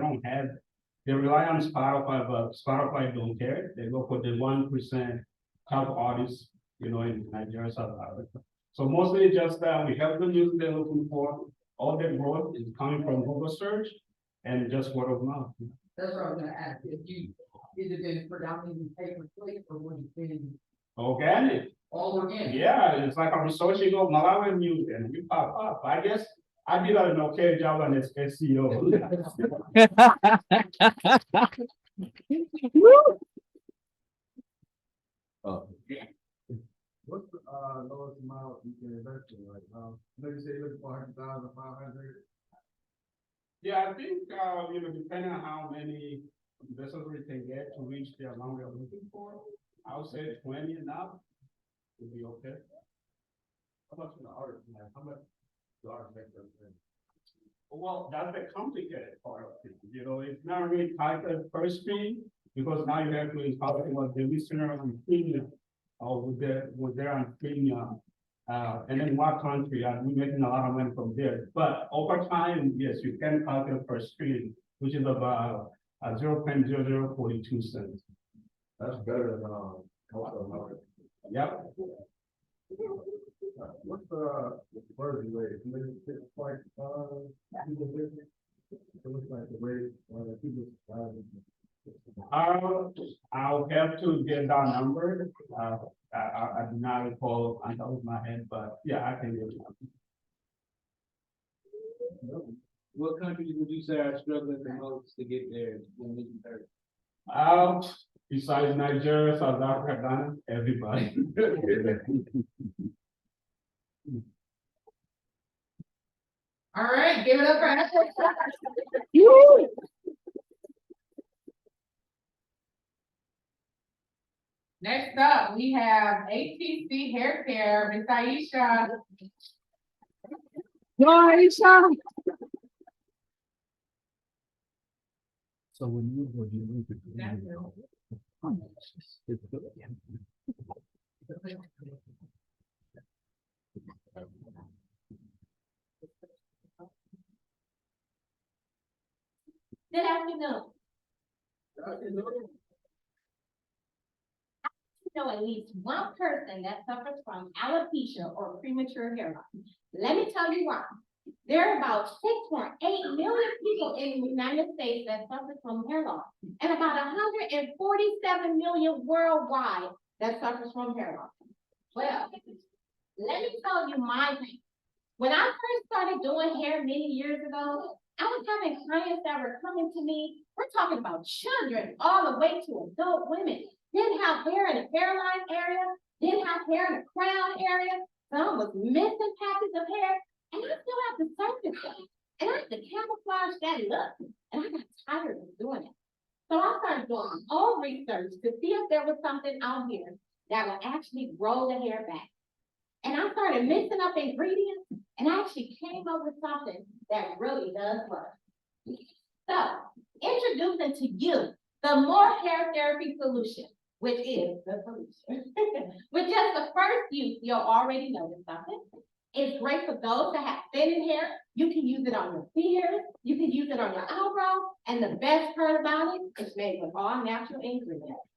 rely on Spotify, but Spotify don't care. They go for the 1% top artists, in Nigeria, South Africa. So mostly just that we help them use they're looking for. All their growth is coming from Google search and just word of mouth. That's what I was gonna ask. Is it been predominantly pay-per-click or was it been Organic. all organic? Yeah, it's like I'm searching of Malawian music and we pop up. I guess I did an okay job on this SEO. What's the lowest amount you can invest in right now? Maybe say look for 100,000, 500. Yeah, I think, depending on how many vessels we can get to reach the amount we're looking for, I would say 20 and up would be okay. How much in the art, man, how much the art make them? Well, that's the complicated part of it, it's not really calculated per screen, because now you have to calculate what the listener on premium, or with their on premium. And then what country, we're making a lot of money from there, but over time, yes, you can calculate per screen, which is about 0.0042 cents. That's better than, wholesale market. Yep. What's the conversion rate? Maybe 6.5, people visit? It looks like the rate, people. I'll have to get that number, I do not recall on top of my head, but yeah, I can get it. What countries would you say are struggling the most to get there when we compare? Besides Nigeria, South Africa, Ghana, everybody. All right, give it up for Ashley. Next up, we have ATC Hair Care, Ms. Aisha. Go, Aisha. So when you need to. Good afternoon. Know at least one person that suffers from alopecia or premature hair loss. Let me tell you why. There are about 6.8 million people in the United States that suffer from hair loss, and about 147 million worldwide that suffers from hair loss. Well, let me tell you my thing. When I first started doing hair many years ago, I was having clients that were coming to me. We're talking about children all the way to adult women. Didn't have hair in the hairline area, didn't have hair in the crown area. Some was missing patches of hair, and I still have to surface them. And I have to camouflage that look. And I got tired of doing it. So I started doing my own research to see if there was something out here that would actually grow the hair back. And I started mixing up ingredients, and I actually came up with something that really does work. So, introducing to you the More Hair Therapy Solution, which is the solution. With just the first use, you'll already notice something. It's great for those that have thinning hair. You can use it on your beard, you can use it on your eyebrow, and the best part about it, it's made with all natural ingredients.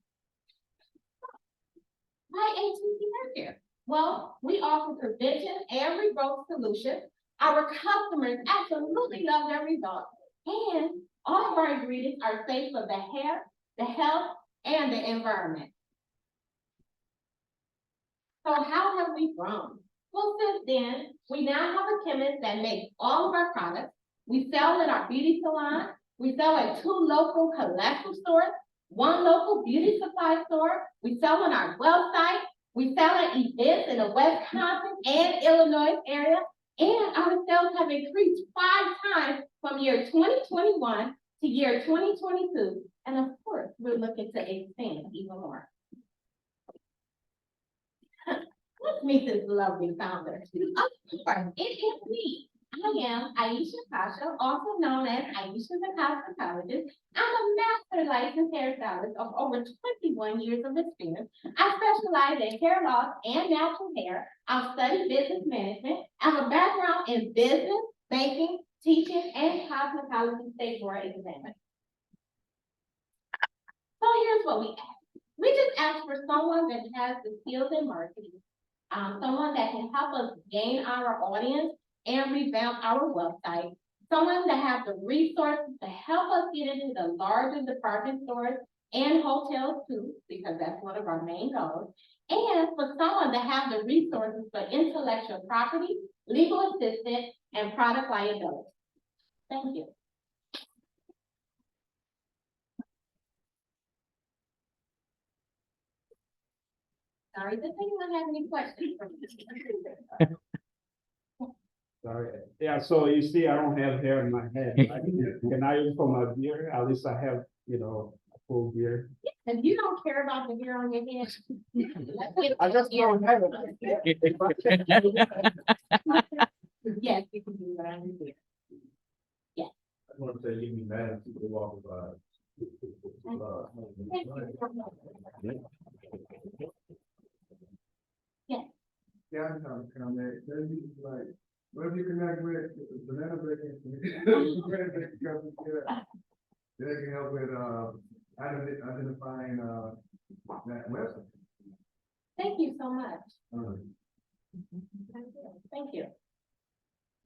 Why ATC Hair Care? Well, we offer prevention and regrowth solutions. Our customers absolutely love their results. And all of our ingredients are safe for the hair, the health, and the environment. So how have we grown? Well, since then, we now have a chemist that makes all of our products. We sell in our beauty salon. We sell at 2 local collective stores, 1 local beauty supply store. We sell on our website. We sell at events in the Wisconsin and Illinois area. And our sales have increased 5 times from year 2021 to year 2022. And of course, we're looking to expand even more. Let's meet this lovely founder. Of course, it is me. I am Aisha Kasha, also known as Aisha the Cosmetologist. I'm a master licensed hairstylist of over 21 years of experience. I specialize in hair loss and natural hair. I've studied business management. I have a background in business, banking, teaching, and cosmetology state board exams. So here's what we ask. We just ask for someone that has the skills in marketing, someone that can help us gain our audience and revamp our website, someone that has the resources to help us get into the larger department stores and hotels too, because that's one of our main goals, and for someone that has the resources for intellectual property, legal assistance, and product liability. Thank you. Sorry, does anyone have any questions for me? Sorry. Yeah, so you see, I don't have hair in my head. Can I use for my beard? At least I have, a full beard. If you don't care about the hair on your head. I just don't have Yes, you can do that on your beard. I want to say, give me mad if people walk by. Downtown comment, maybe like, what if you connect with banana breaking? They can help with, identifying, that website. Thank you so much. Uh, Thank you.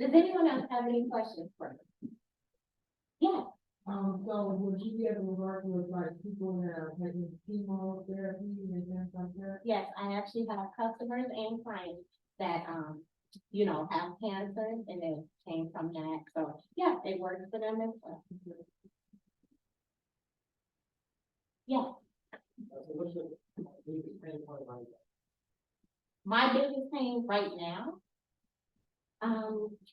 Does anyone else have any questions for me? Yeah. So would you be able to work with like people that are taking chemotherapy and things like that? Yes, I actually have customers and clients that, have cancer and they came from that. So, yeah, it works for them as well. Yeah. What's the biggest pain point like that? My biggest pain right now.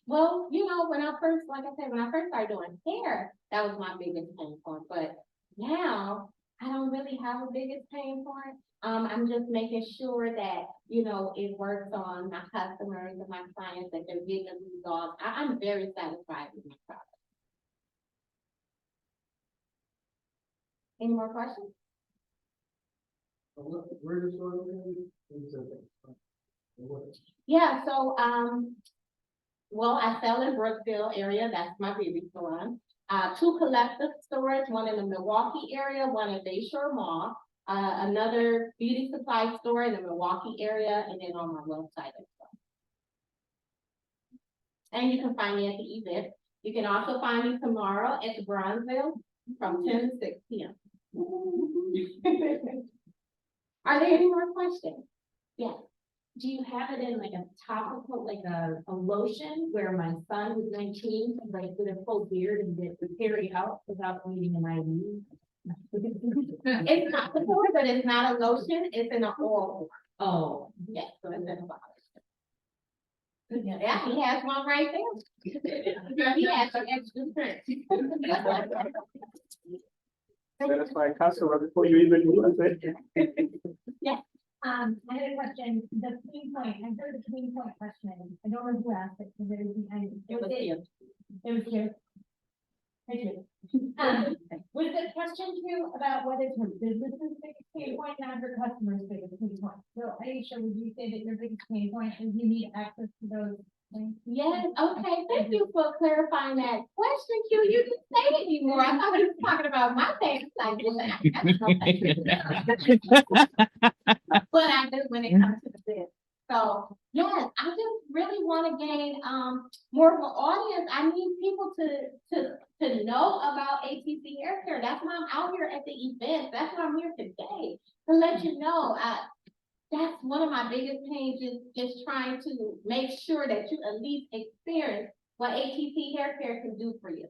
Well, when I first, like I said, when I first started doing hair, that was my biggest pain point. But now I don't really have a biggest pain point. I'm just making sure that, it works on my customers and my clients, that they're getting the results. I'm very satisfied with my product. Any more questions? Where does it Yeah, so, well, I sell in Brookville area, that's my beauty salon. Two collective stores, one in the Milwaukee area, one in Bayshore Mall. Another beauty supply store in the Milwaukee area, and then on my website as well. And you can find me at the event. You can also find me tomorrow at the Bronzeville from 10 to 6 p.m. Are there any more questions? Yeah. Do you have it in like a topical, like a lotion where my son was 19, like with a full beard and get carried out without needing an IV? It's topical, but it's not a lotion, it's in an oil form. Oh. Yes, so it's in a bottle. Yeah, he has one right there. He has some extra strength. Satisfy customer before you even use it. Yes. I had a question, the pain point, I heard the pain point question, I don't know who asked it, because It was you. It was you. Thank you. Was the question too about whether it's her business's biggest pain point, not her customer's biggest pain point? So Aisha, would you say that your biggest pain point is you need access to those things? Yes, okay, thank you for clarifying that question, Q. You didn't say it anymore. I thought he was talking about my things. Like, but I do when it comes to the business. So, yes, I just really want to gain more of an audience. I need people to know about ATC hair care. That's why I'm out here at the event. That's why I'm here today, to let you know. That's one of my biggest pains, is trying to make sure that you at least experience what ATC hair care can do for you.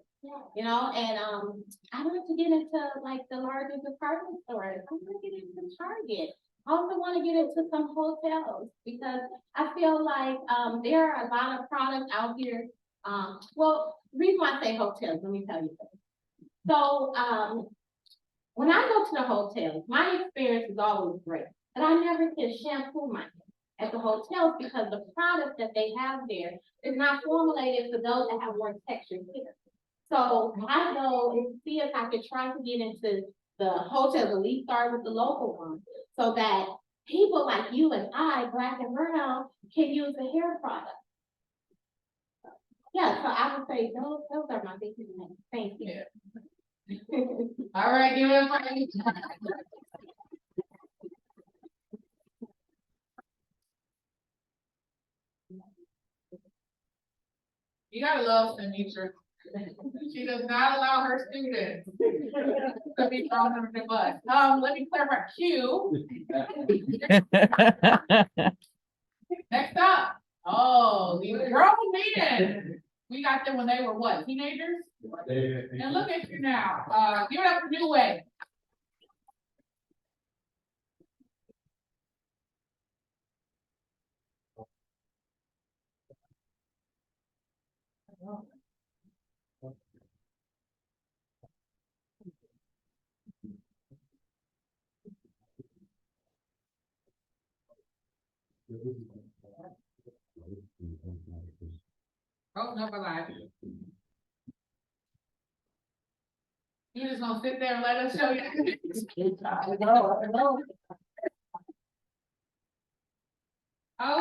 And I want to get into like the larger department stores. I want to get into Target. I also want to get into some hotels, because I feel like there are a lot of products out here. Well, the reason why I say hotels, let me tell you this. So when I go to the hotels, my experience is always great, but I never can shampoo my hair at the hotels, because the product that they have there is not formulated for those that have more textured hair. So I go and see if I could try to get into the hotels, at least start with the local ones, so that people like you and I, Black and brown, can use the hair product. Yeah, so I would say those are my big things. Thank you. All right, give it a break. You gotta love Sanitra. She does not allow her students to be thrown under the bus. Let me clarify. Q. Next up. Oh, the grown men. We got them when they were what, teenagers? And look at you now. Give it up for New Way. Oh, no, but like. You just gonna sit there and let us show you? I know.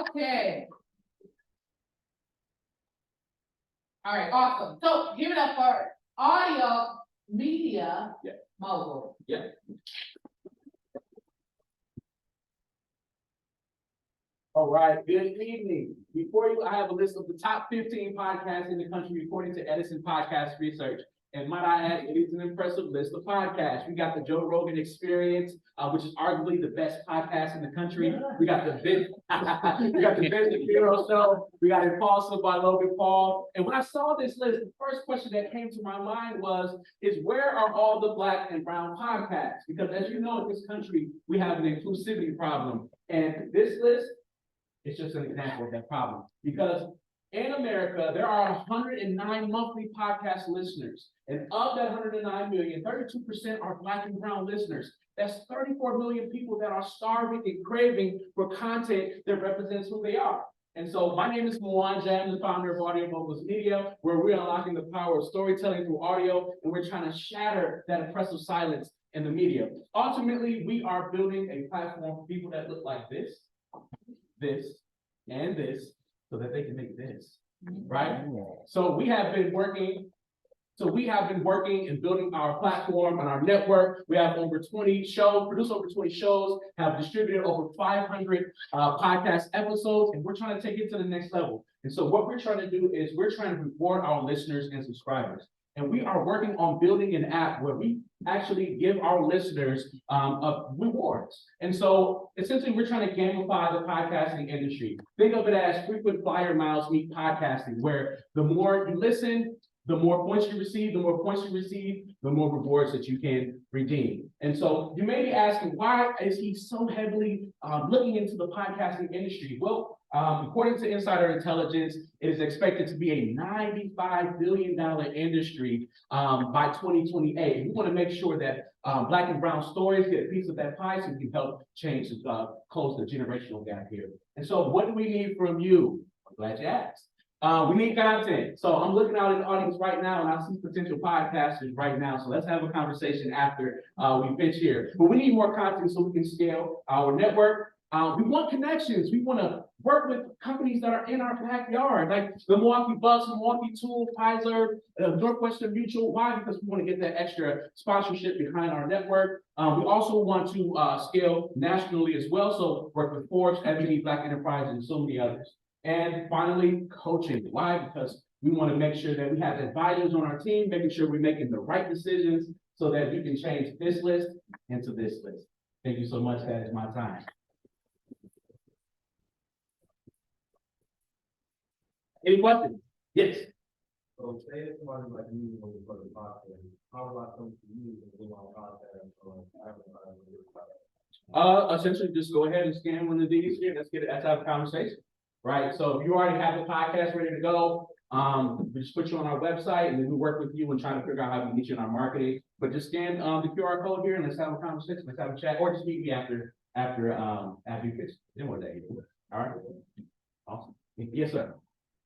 Okay. All right, awesome. So give it up for audio, media, Yeah. mobile. Yeah. All right, good evening. Before you, I have a list of the top 15 podcasts in the country according to Edison Podcast Research. And might I add, it is an impressive list of podcasts. We got the Joe Rogan Experience, which is arguably the best podcast in the country. We got the Vince, we got the Vince Shapiro Show. We got Impulsive by Logan Paul. And when I saw this list, the first question that came to my mind is where are all the Black and brown podcasts? Because as you know, in this country, we have an inclusivity problem. And this list, it's just an example of that problem, because in America, there are 109 monthly podcast listeners. And of that 109 million, 32% are Black and brown listeners. That's 34 million people that are starving and craving for content that represents who they are. And so my name is Moan Jam, the founder of Audio Mobiles Media, where we're unlocking the power of storytelling through audio, and we're trying to shatter that oppressive silence in the media. Ultimately, we are building a platform for people that look like this, and this, so that they can make this, right? So we have been working and building our platform and our network. We have over 20 shows, produced over 20 shows, have distributed over 500 podcast episodes, and we're trying to take it to the next level. And so what we're trying to do is we're trying to reward our listeners and subscribers. And we are working on building an app where we actually give our listeners rewards. And so essentially we're trying to gamify the podcasting industry. Think of it as frequent flyer miles meet podcasting, where the more you listen, the more points you receive, the more rewards that you can redeem. And so you may be asking, why is he so heavily looking into the podcasting industry? Well, according to Insider Intelligence, it is expected to be a $95 billion industry by 2028. We want to make sure that Black and brown stories get a piece of that pie so we can help change, close the generational gap here. And so what do we need from you? I'm glad you asked. We need content. So I'm looking out in the audience right now, and I see potential podcasters right now. So let's have a conversation after we finish here. But we need more content so we can scale our network. We want connections. We want to work with companies that are in our backyard, like the Milwaukee Bucks, Milwaukee Tool, Pfizer, Northwestern Mutual. Why? Because we want to get that extra sponsorship behind our network. We also want to scale nationally as well. So work with Forbes, Ebony, Black Enterprise, and so many others. And finally, coaching. Why? Because we want to make sure that we have advisors on our team, making sure we're making the right decisions so that we can change this list into this list. Thank you so much. That is my time. Any questions? Yes. So say if somebody like you for the podcast, how do I come to you and do my podcast or advertising? Essentially just go ahead and scan one of these here. Let's have a conversation. Right. So if you already have the podcast ready to go, we just put you on our website and then we work with you and trying to figure out how we get you in our marketing. But just scan the QR code here and let's have a conversation. Let's have a chat, or just meet me after you finish. Then what day? All right. Awesome. Yes, sir.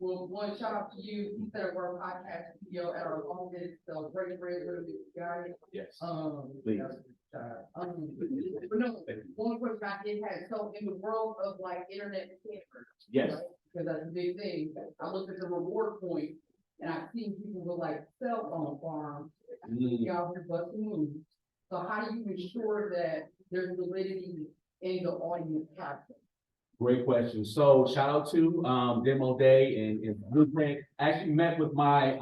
Well, one shout out to you. You said we're a podcast studio at our office, so great, really guy. Yes. Please. But no, one question I did have, so in the world of like internet campers. Yes. Right? Because that's a big thing. I looked at the reward point and I see people with like cell phone farms, y'all here busting moves. So how do you ensure that there's validity in the audience platform? Great question. So shout out to Demo Day and Blueprint. I actually met with my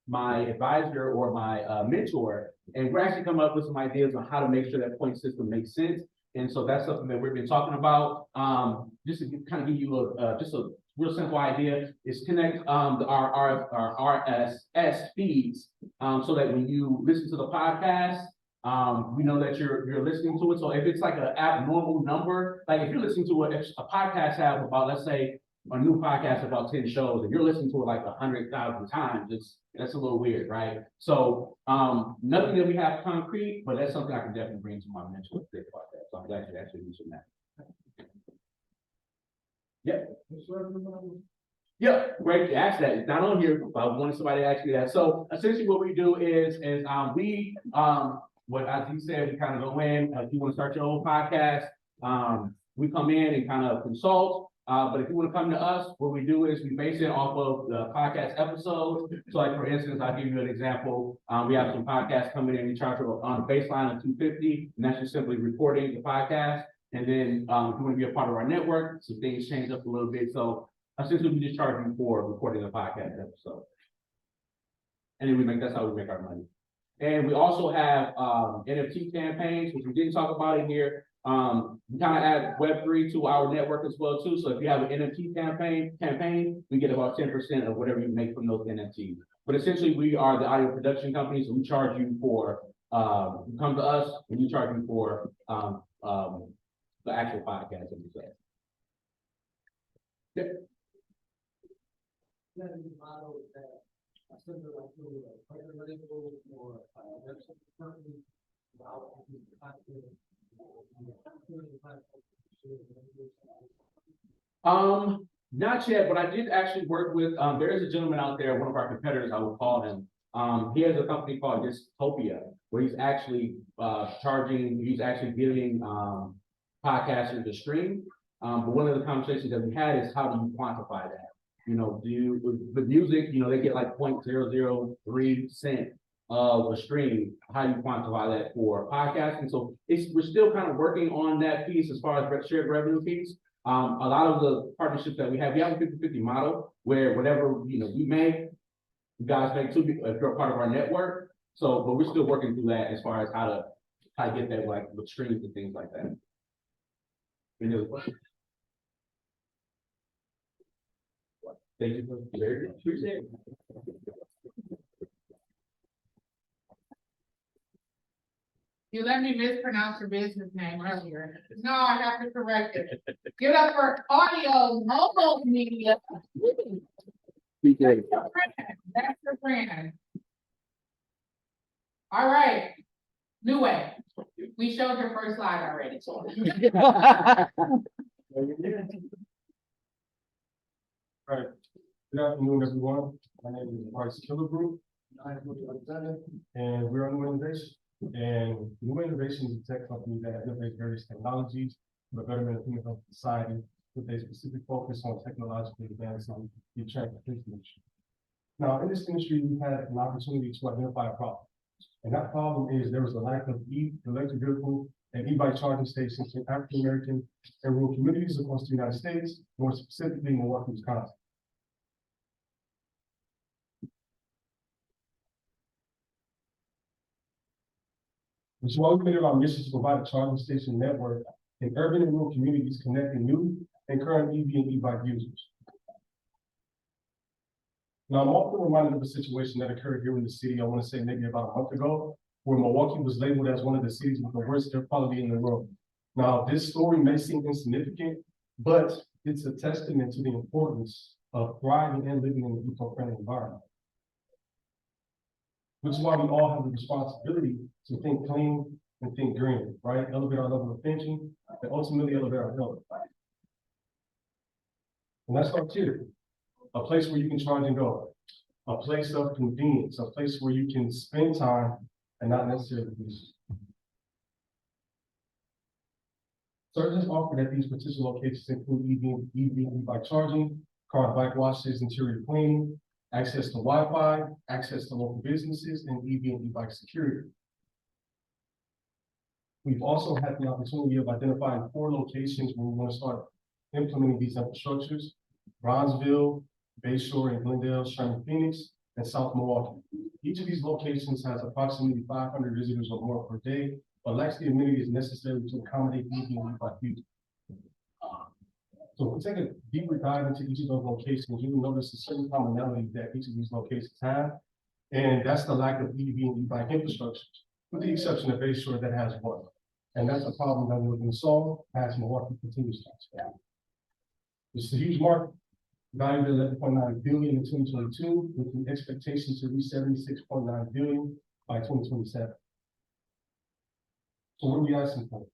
my advisor or my mentor, and we're actually coming up with some ideas on how to make sure that point system makes sense. And so that's something that we've been talking about. Just to kind of give you just a real simple idea is connect our RSS feeds so that when you listen to the podcast, we know that you're listening to it. So if it's like an abnormal number, like if you're listening to a podcast have about, let's say, a new podcast about 10 shows, and you're listening to it like 100,000 times, that's a little weird, right? So nothing that we have concrete, but that's something I can definitely bring to my mentor to think about that. So I'm glad you actually mentioned that. Yeah, great, you asked that, it's not on here, but I wanted somebody to ask me that, so essentially what we do is, what as you said, we kind of go in, if you wanna start your own podcast, we come in and kind of consult, but if you wanna come to us, what we do is we base it off of the podcast episodes, so like, for instance, I'll give you an example, we have some podcasts coming in, we charge on a baseline of $250, and that's just simply recording the podcast, and then, if you wanna be a part of our network, some things change up a little bit, so essentially, we just charge you for recording a podcast episode. And then that's how we make our money. And we also have NFT campaigns, which we didn't talk about in here. We kind of add Web3 to our network as well too. So if you have an NFT campaign, we get about 10% of whatever you make from those NFTs. But essentially, we are the audio production company, so we charge you for you come to us and we charge you for the actual podcast that we say. Yep. Model that similar like to a private label or website company. Not yet, but I did actually work with, there is a gentleman out there, one of our competitors, I would call him. He has a company called Dystopia, where he's actually he's actually giving podcasters a stream. But one of the conversations that we had is how do you quantify that? You know, with music, you know, they get like 0.003 cent of a stream. How do you quantify that for podcasting? So we're still kind of working on that piece as far as shared revenue piece. A lot of the partnerships that we have a 50-50 model where whatever, you know, we make, you guys make too, if you're a part of our network. So, but we're still working through that as far as how to get that, like with streams and things like that. Any other questions? Thank you for very much. Appreciate it. You let me mispronounce your business name earlier. No, I have to correct it. Give up for audio, mobile media. That's your brand. All right. New way. We showed your first slide already. Right. Good afternoon, everyone. My name is Bryce Killebrew, and we're on New Innovation. And New Innovation is a tech company that innovates various technologies for the betterment of human health society with a specific focus on technological advancement in the transportation industry. Now, in this industry, we've had an opportunity to identify a problem. And that problem is there was a lack of electric vehicle and e-bike charging stations in African American and rural communities across the United States, more specifically Milwaukee, Wisconsin. Which is why we made it our mission to provide a charging station network in urban and rural communities connecting new and current EV and e-bike users. Now, I'm often reminded of a situation that occurred here in the city, I want to say maybe about a month ago, where Milwaukee was labeled as one of the cities with the worst air quality in the world. Now, this story may seem insignificant, but it's a testament to the importance of thriving and living in an eco-friendly environment. Which is why we all have the responsibility to think clean and think green, right? Elevate our level of thinking and ultimately elevate our health. And that starts here. A place where you can charge and go. A place of convenience, a place where you can spend time and not necessarily use. Services offered at these potential locations include EV and e-bike charging, car and bike washes, interior cleaning, access to Wi-Fi, access to local businesses, and EV and e-bike security. We've also had the opportunity of identifying 4 locations where we want to start implementing these infrastructures: Bronzeville, Bayshore and Glendale, Sherman, Phoenix, and South Milwaukee. Each of these locations has approximately 500 visitors or more per day, but lacks the amenities necessary to accommodate EV and e-bike users. So if we take a deeper dive into each of those locations, you will notice a certain commonality that each of these locations have, and that's the lack of EV and e-bike infrastructure, with the exception of Bayshore that has one. And that's a problem that we're going to solve as Milwaukee continues to expand. This is a huge market, valued at $11.9 billion in 2022, with an expectation to reach $76.9 billion by 2027. So what are we asking for?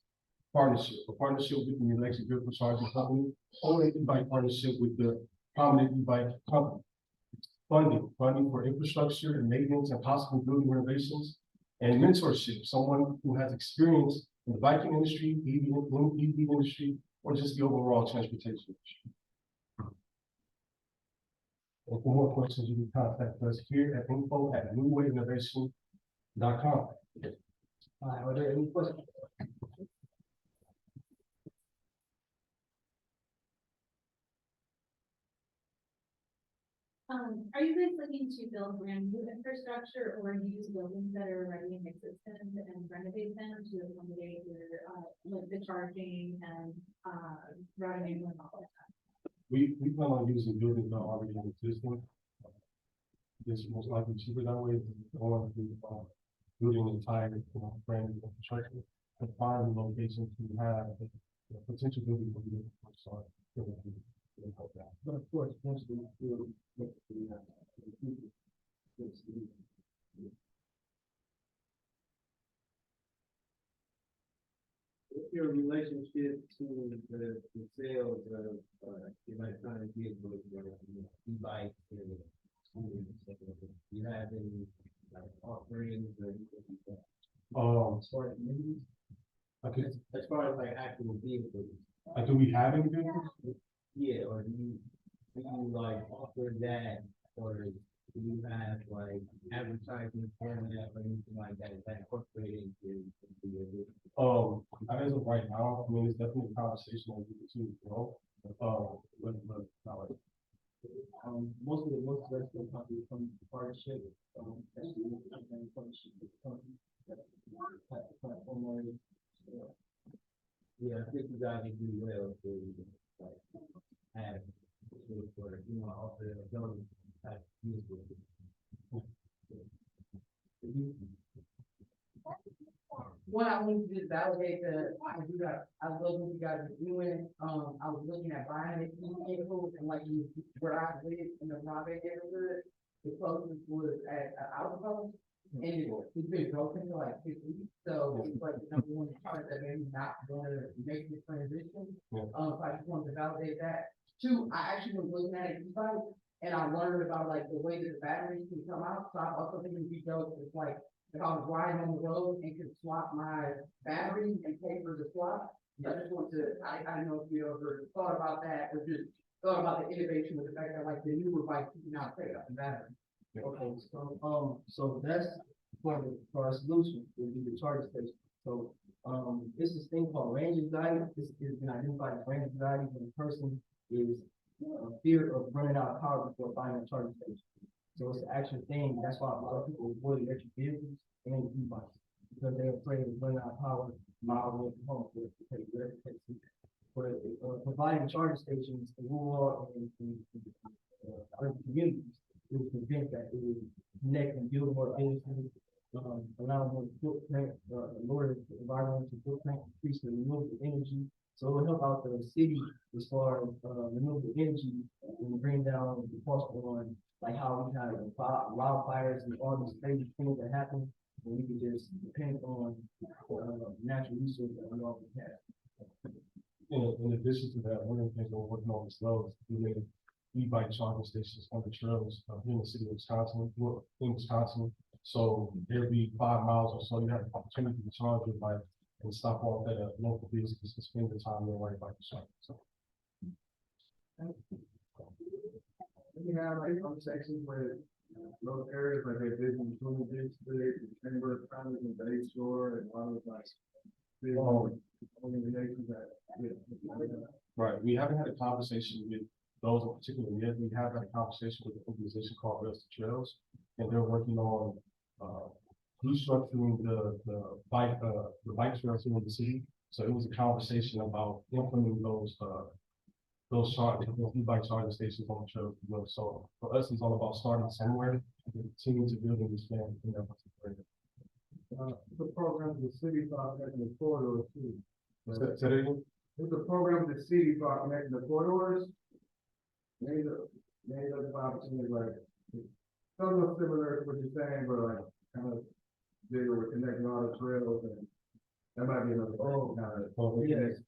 partnership, a partnership with the electric vehicle charging company, or an e-bike partnership with the prominent e-bike company. Funding for infrastructure and maintenance and possible building renovations, and mentorship, someone who has experience in the biking industry, EV industry, or just the overall transportation industry. And for more questions, you can contact us here at info@newwayinnovation.com. Are there any questions? Are you guys looking to build brand new infrastructure or use buildings that are already in existence and renovate them to accommodate your, like the charging and, routing and all that? We plan on using buildings that are already in existence. This is most likely cheaper that way than going through building an entire brand new infrastructure. To find locations to have potential building for the start. But of course, once we do. What's your relationship to the sales of, electronic vehicles, e-bikes, and scooters? Do you have any, like, offerings or anything like that? As far as maybe, Okay, as far as like actual vehicles, do we have any vehicles? yeah, or do you like offer that, or do you have like advertising for that or anything like that? Is that incorporated into your business? As of right now, I mean, it's definitely a conversation that we continue to grow. But not like. Most of the restaurant companies come to partnership, partnership with companies. Yeah, I think you guys would do well to like have for offer a zone type vehicle. One, I wanted to just validate I love what you guys are doing. I was looking at buying a vehicle and like where I live in the Robin neighborhood, the closest was at Alpha. And it's been broken for like 6 weeks, so it's like the number one part that maybe not gonna make the transition. So I just wanted to validate that. Two, I actually was looking at an e-bike and I learned about like the way that the batteries can come out. So I also think it'd be dope if like if I was riding on the road and could swap my battery and pay for the swap. I just want to, I don't know if you ever thought about that or just thought about the innovation with the fact that like the newer bikes you can now take up the battery. Okay, so that's for our solution, would be the charging station. So, this is thing called range anxiety. This has been identified as range anxiety when a person is fear of running out of power before finding a charging station. So it's an actual thing. That's why a lot of people avoid electric vehicles and e-bikes because they're afraid of running out of power miles away from home. So but providing charging stations in rural and urban communities, it will prevent that. It will connect and build more businesses, allow more footprint, lower the environmental footprint, increase the renewable energy. So it will help out the city as far as renewable energy and bring down the cost on like how we have wildfires and all these crazy things that happen. And we can just depend on natural resources that we already have. In addition to that, one of the things that we're working on as well is creating e-bike charging stations on the trails here in the city of Wisconsin, So every 5 miles or so, you have the opportunity to charge your bike and stop off at a local business and spend the time there while your bike is charging. So. We have like conversations with those areas like their business, Chamber of Commerce and Bay Shore and all of like big organizations that. Right, we haven't had a conversation with those in particular yet. We have had a conversation with an organization called Rails to Trails, and they're working on restructuring the bike trails here in the city. So it was a conversation about implementing those e-bike charging stations on the trails as well. So for us, it's all about starting somewhere and continuing to build and expand in that particular area. The program the city for connecting the corridors too. Say that again? There's a program with the city for connecting the corridors. Maybe the opportunity like something similar to what you're saying, but like kind of bigger with connecting all the trails and That might be another. Yes,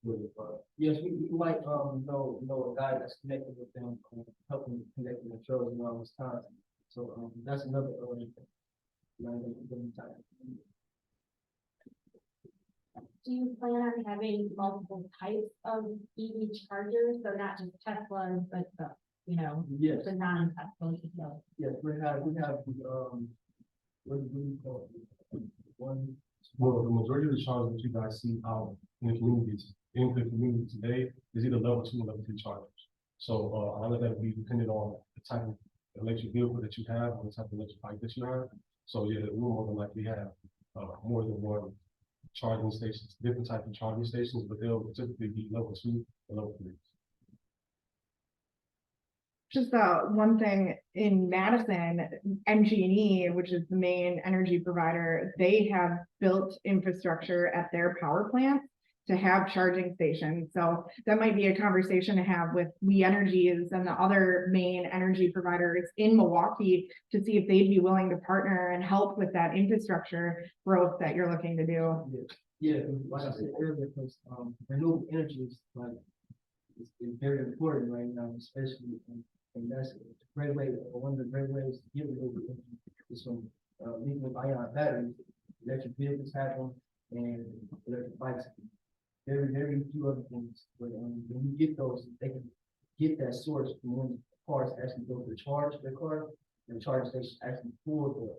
yes, we might, know a guy that's connected with them, helping connect with the shows and all this time. So, that's another, Do you plan on having multiple types of EV chargers, so not just Teslas, but the, yes, the non-Teslas as well? yes, we have, what do you call it? One. Well, the majority of the chargers that you guys see out in the communities, in the community today, is either level 2 or level 3 chargers. So, a lot of that will be dependent on the type of electric vehicle that you have, or the type of electric bike that you have. So, yeah, we'll more than likely have, more than one charging stations, different types of charging stations, but they'll typically be level 2 or level 3. Just one thing in Madison, MG&E, which is the main energy provider, they have built infrastructure at their power plants to have charging stations. So that might be a conversation to have with We Energies and the other main energy providers in Milwaukee to see if they'd be willing to partner and help with that infrastructure growth that you're looking to do. Yeah, like I said earlier, because, renewable energy is like, it's very important right now, especially, and that's a great way, one of the great ways to get renewable energy is from, lithium ion batteries. Electric vehicles have them, and electric bikes. Very few other things, but, when you get those, they can get that source from when the cars actually go to charge their car, and the charge station actually pull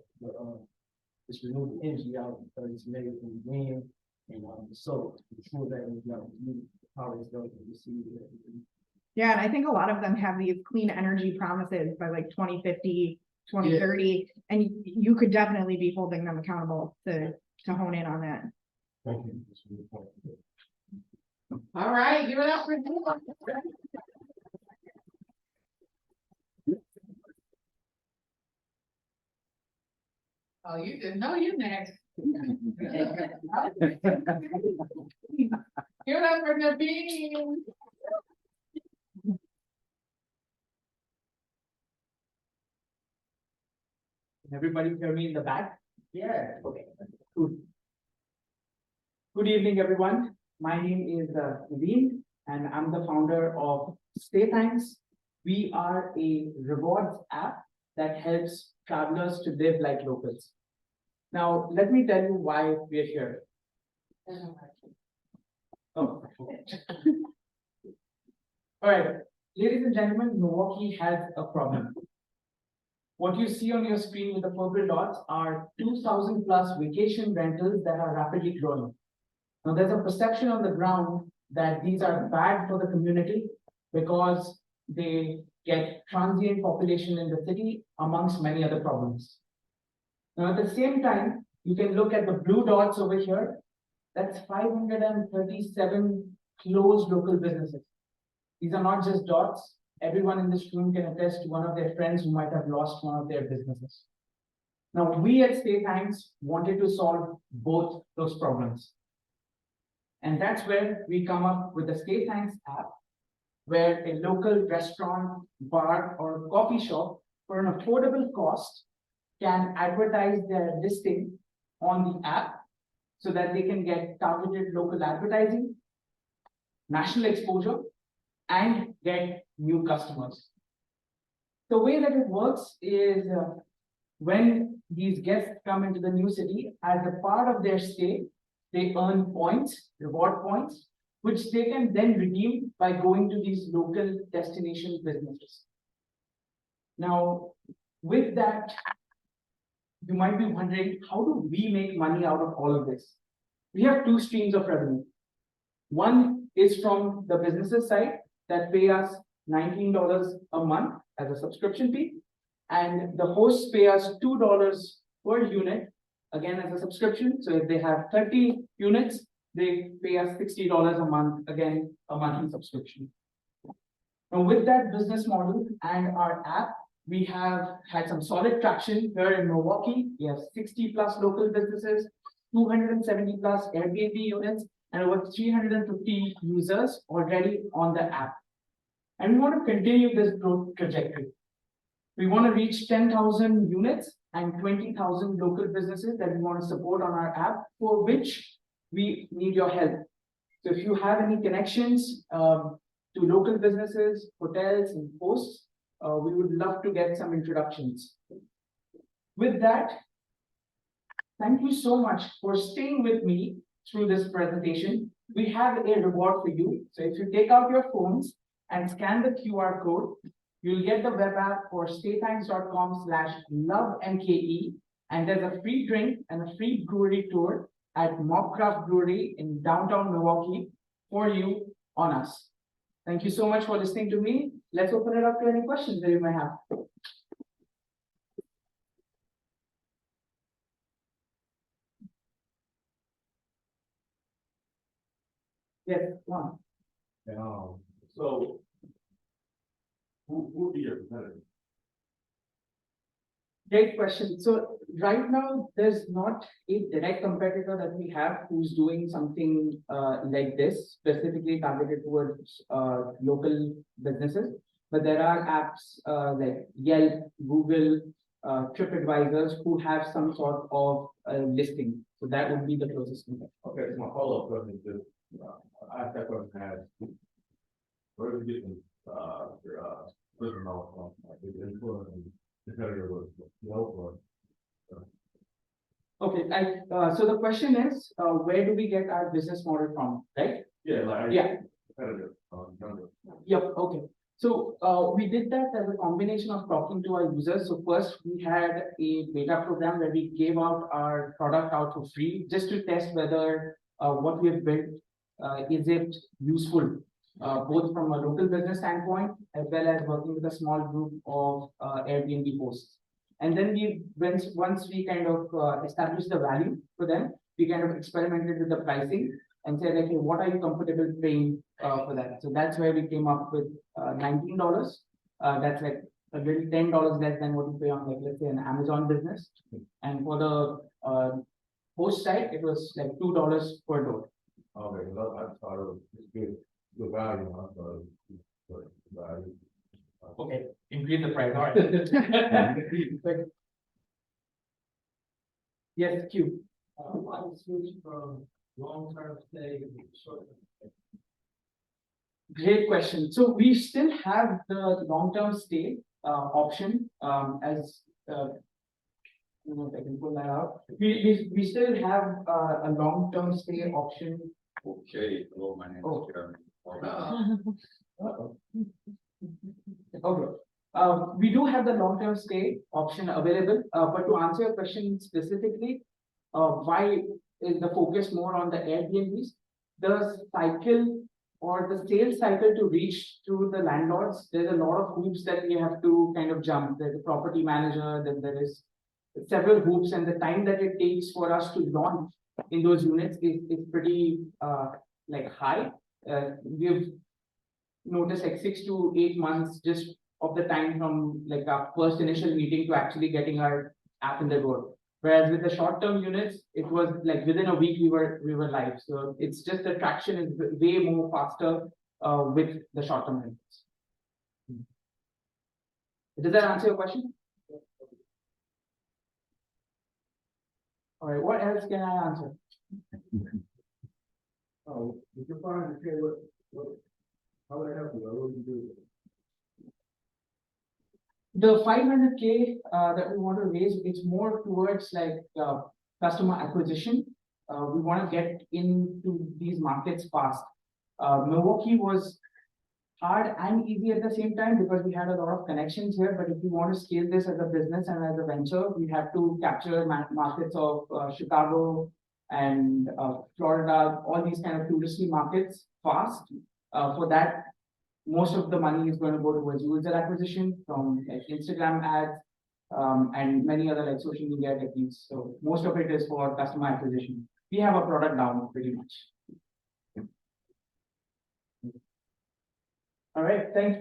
this renewable energy out, because it's made from wind and, the solar. It's pull that energy out, the power is going to receive it. Yeah, and I think a lot of them have these clean energy promises by like 2050, 2030, and you could definitely be holding them accountable to hone in on that. Thank you. That's a good point. All right, give it up for. Oh, you didn't know you next. Give it up for Naveen. Everybody hear me in the back? Yeah. Okay, good. Good evening, everyone. My name is Naveen, and I'm the founder of Stay Thanks. We are a rewards app that helps travelers to live like locals. Now, let me tell you why we're here. Oh. All right, ladies and gentlemen, Milwaukee has a problem. What you see on your screen with the purple dots are 2,000 plus vacation rentals that are rapidly growing. Now, there's a perception on the ground that these are bad for the community because they get transient population in the city amongst many other problems. Now, at the same time, you can look at the blue dots over here. That's 537 closed local businesses. These are not just dots. Everyone in this room can attest to one of their friends who might have lost one of their businesses. Now, we at Stay Thanks wanted to solve both those problems. And that's where we come up with the Stay Thanks app, where a local restaurant, bar, or coffee shop for an affordable cost can advertise their listing on the app so that they can get targeted local advertising, national exposure, and get new customers. The way that it works is when these guests come into the new city, as a part of their stay, they earn points, reward points, which they can then redeem by going to these local destination businesses. Now, with that, you might be wondering, how do we make money out of all of this? We have two streams of revenue. One is from the businesses side that pay us $19 a month as a subscription fee, and the hosts pay us $2 per unit, again as a subscription. So if they have 30 units, they pay us $60 a month, again a monthly subscription. Now, with that business model and our app, we have had some solid traction here in Milwaukee. We have 60 plus local businesses, 270 plus Airbnb units, and over 350 users already on the app. And we want to continue this growth trajectory. We want to reach 10,000 units and 20,000 local businesses that we want to support on our app, for which we need your help. So if you have any connections, to local businesses, hotels and hosts, we would love to get some introductions. With that, thank you so much for staying with me through this presentation. We have a reward for you. So if you take out your phones and scan the QR code, you'll get the web app for staytimes.com/lovenke, and there's a free drink and a free brewery tour at Mobcraft Brewery in downtown Milwaukee for you on us. Thank you so much for listening to me. Let's open it up to any questions that you may have. Yes, one. So. Who would be your competitor? Great question. So right now, there's not a direct competitor that we have who's doing something like this, specifically targeted towards local businesses. But there are apps like Yelp, Google, TripAdvisors who have some sort of listing. So that would be the closest competitor. Okay, so my follow-up question is this, I asked that question as, where are we getting, your, living off from, like, the influence and competitor was, Okay, so the question is, where do we get our business model from, right? Yeah, like. Yeah. Competitor, younger. Yep, okay. So we did that as a combination of talking to our users. So first we had a beta program where we gave out our product out for free just to test whether what we have built is it useful, both from a local business standpoint as well as working with a small group of Airbnb hosts. And then once we kind of established the value for them, we kind of experimented with the pricing and said, okay, what are you comfortable paying for that? So that's where we came up with $19. That's like a little $10 less than what you pay on, like, let's say, an Amazon business. And for the host site, it was like $2 per door. Okay, well, I thought it was good value, I thought it was good value. Okay, increase the price, all right. Yes, Q. Why switch from long-term stay to short-term stay? Great question. So we still have the long-term stay option as I don't know if I can pull that out. We still have a long-term stay option. Okay, hello, my name Oh. is Jeremy. Uh-oh. Okay. We do have the long-term stay option available, but to answer your question specifically, why is the focus more on the Airbnbs? The cycle or the sales cycle to reach to the landlords, there's a lot of hoops that we have to kind of jump. There's a property manager, then there is several hoops, and the time that it takes for us to launch in those units is pretty like high. We've noticed like 6 to 8 months just of the time from like our first initial meeting to actually getting our app in the door. Whereas with the short-term units, it was like within a week we were live. So it's just the traction is way more faster with the short-term units. Does that answer your question? All right, what else can I answer? Oh, if you're fine, okay, how would I help you? What would you do? The 500K that we want to raise, it's more towards like customer acquisition. We want to get into these markets fast. Milwaukee was hard and easy at the same time because we had a lot of connections here. But if you want to scale this as a business and as a venture, we have to capture markets of Chicago and Florida, all these kind of touristy markets fast. For that, most of the money is going to go towards user acquisition from like Instagram ads and many other like social media techniques. So most of it is for customer acquisition. We have a product down pretty much. All right, sorry.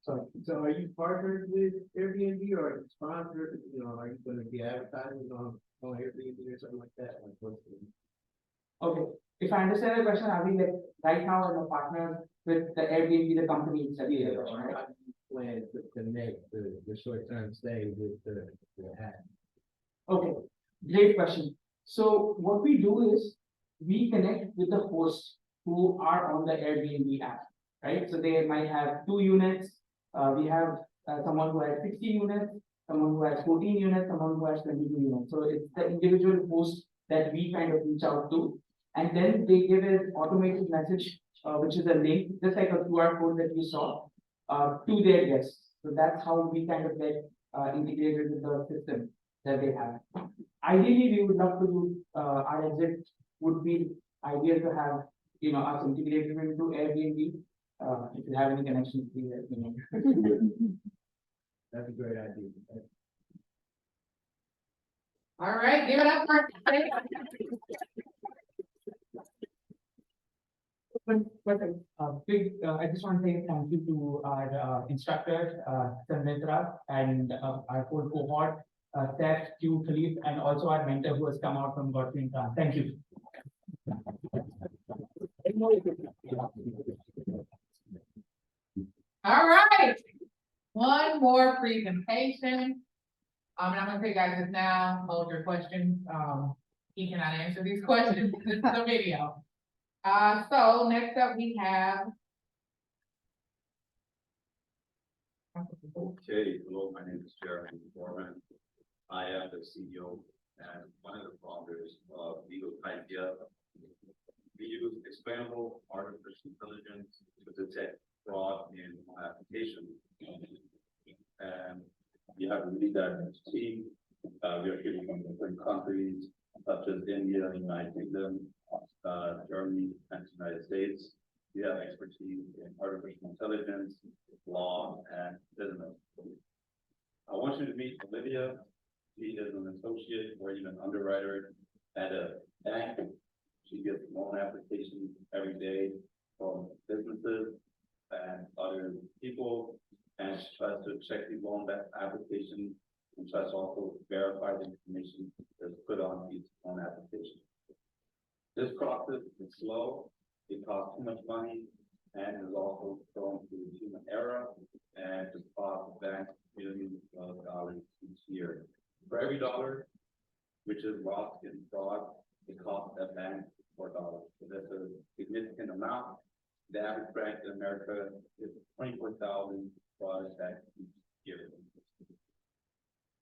So are you partnered with Airbnb or are you sponsored? You know, are you gonna be advertising on Airbnb or something like that? Like, what's the- Okay, if I understand the question, are we like right now as a partner with the Airbnb, the company itself? Yeah, or how do you plan to connect the short-term stay with the app? Okay, great question. So what we do is we connect with the hosts who are on the Airbnb app, right? So they might have 2 units. We have someone who has 16 units, someone who has 14 units, someone who has 22 units. So it's the individual host that we kind of reach out to. And then they give an automated message, which is a link, just like a QR code that you saw, to their guests. So that's how we kind of get integrated with the system that they have. Ideally, we would love to do, our exit would be ideal to have, us integrated into Airbnb. If you have any connections, please let me know. That's a great idea. All right, give it up for. I just want to say thank you to our instructor, Sanmitra, and our whole cohort, Seth, Q, Khalif, and also our mentor who has come out from Godfrey. Thank you. All right, one more presentation. And I'm gonna tell you guys this now, hold your questions. He cannot answer these questions. This is a video. So next up we have. Okay, hello, my name is Jeremy Foreman. I am the CEO and one of the founders of Legal Idea. We use explainable artificial intelligence to detect fraud in applications. And we have a really diverse team. We are here from different countries such as India, United Kingdom, Germany, and the United States. We have expertise in artificial intelligence, law, and business. I want you to meet Olivia. She is an associate or even an underwriter at a bank. She gets loan applications every day from businesses and other people, and she tries to check the loan application and tries to also verify the information that's put on each loan application. This process is slow, it costs too much money, and is also prone to human error, and just costs the bank millions of dollars each year. For every dollar, which is lost in fraud, it costs that bank $4. So that's a significant amount. The average bank in America is 24,000 fraud attacks each year.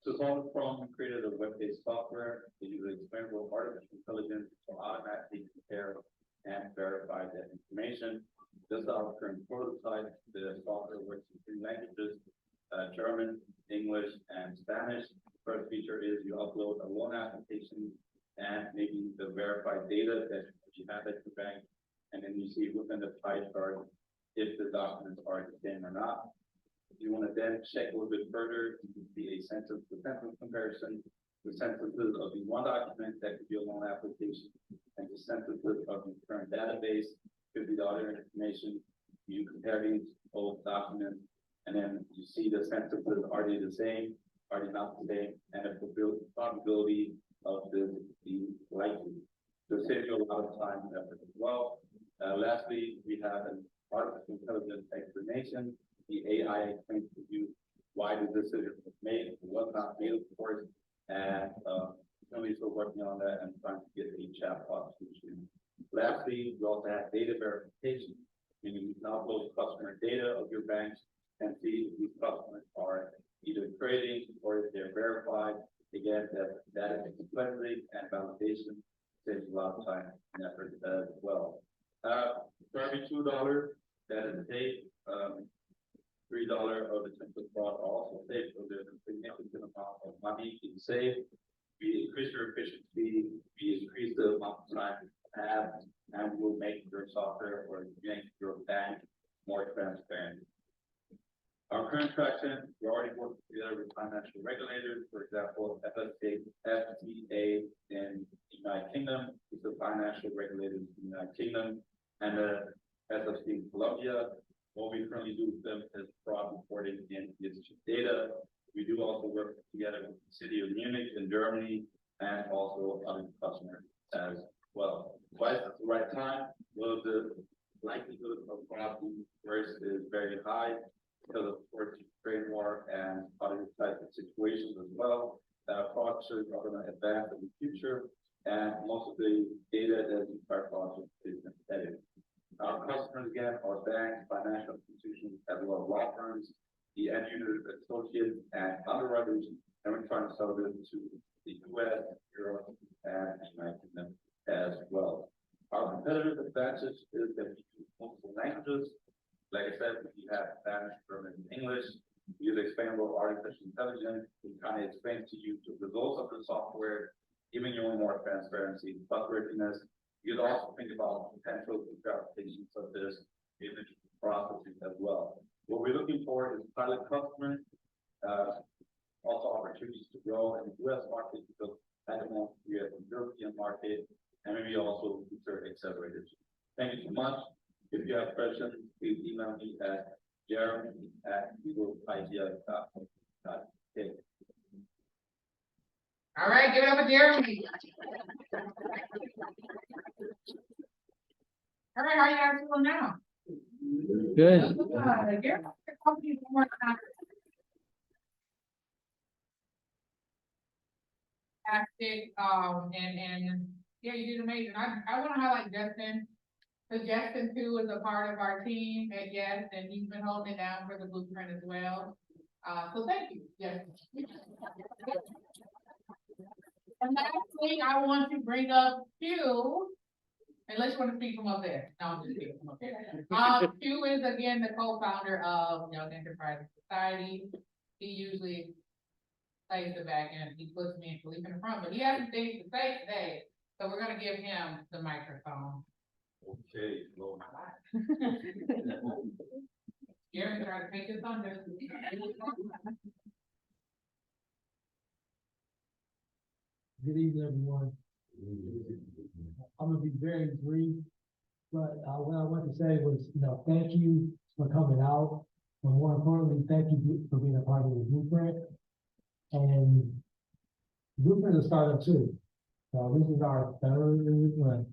To solve the problem, we created a web-based software that uses explainable artificial intelligence to automatically compare and verify that information. This is our current prototype. The software works in 3 languages, German, English, and Spanish. The first feature is you upload a loan application and maybe the verified data that you have at your bank, and then you see within the pie chart if the documents are the same or not. If you want to then check a little bit further, you can see a sentence-to-sentence comparison. The sentences of the one document that could be a loan application, and the sentences of the current database could be the other information. You compare these both documents, and then you see the sentences, are they the same, are they not the same, and if the probability of this being likely. So it saves you a lot of time and effort as well. Lastly, we have an artificial intelligence explanation. The AI explains to you why the decision was made, it was not made, of course, and we're still working on that and trying to get a chatbot solution. Lastly, we also have data verification, meaning you can upload customer data of your banks and see if these customers are either trading or if they're verified. Again, that is complexity and validation saves a lot of time and effort as well. For every $2 that is saved, $3 of the potential fraud are also saved. So there's a significant amount of money being saved. We increase your efficiency, we increase the amount of time you have, and we'll make your software or make your bank more transparent. Our current traction, we're already working together with financial regulators. For example, FCA in the United Kingdom is the financial regulator in the United Kingdom, and the SFC in Colombia. What we currently do with them is fraud reporting in ESG data. We do also work together with the city of Munich in Germany and also other customers as well. Why is it the right time? Well, the likelihood of fraud being worse is very high because of course trade war and other types of situations as well. Fraudsters are going to advance in the future, and and most of the data that we start processing is embedded. Our customers again are banks, financial institutions, as well as law firms, the end user associates and underwriters, and we're trying to sell this to the US, Europe, and the United Kingdom as well. Our competitive advantage is that we use multiple languages. Like I said, we have Spanish, German, and English. We use expandable artificial intelligence to kind of explain to you the results of the software, giving you more transparency, trustworthiness. You could also think about potential applications of this image processing as well. What we're looking for is pilot customers, also opportunities to grow in the US market because at the moment we have the European market and maybe also future accelerators. Thank you so much. If you have questions, please email me at jeremy@eagleidea.com. All right, give it up for Jeremy. All right, how you guys feeling now? Good. Jeremy, company one more time. Fantastic, and yeah, you did amazing. I want to highlight Justin. So Justin too is a part of our team at Yes, and he's been holding it down for the blueprint as well. So thank you, Justin. And lastly, I want to bring up Q, unless you want to speak from up there. No, I'm just speaking from up there. Q is again the co-founder of Young Enterprise Society. He usually plays the back end. He puts me in Philippe in the front, but he has some things to say today. So we're gonna give him the microphone. Okay, well, Jeremy tried to take his thunder. Good evening, everyone. I'm gonna be very brief, but what I want to say was, thank you for coming out, but more importantly, thank you for being a part of the blueprint. And Blueprint is a startup too. So this is our third, when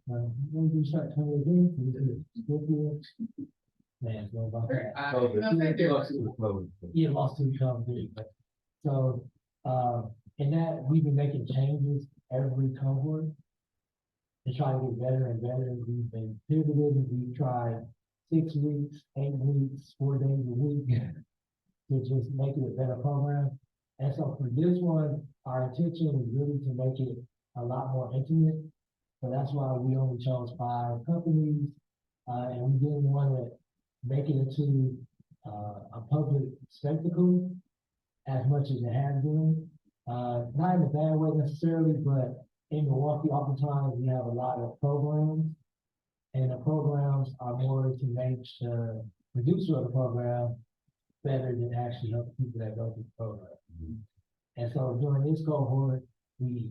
we start 20 again, man, so about that. Yeah, lost two companies. So, in that, we've been making changes every cohort to try to get better and better. We've been pivoted, we've tried 6 weeks, 8 weeks, 4 days a week to just make it a better program. And so for this one, our intention was really to make it a lot more intimate. So that's why we only chose 5 companies, and we didn't want to make it into a public spectacle as much as it has been. Not in a bad way necessarily, but in Milwaukee, oftentimes we have a lot of programs, and the programs are more to make the producer of the program better than actually help the people that go through the program. And so during this cohort, we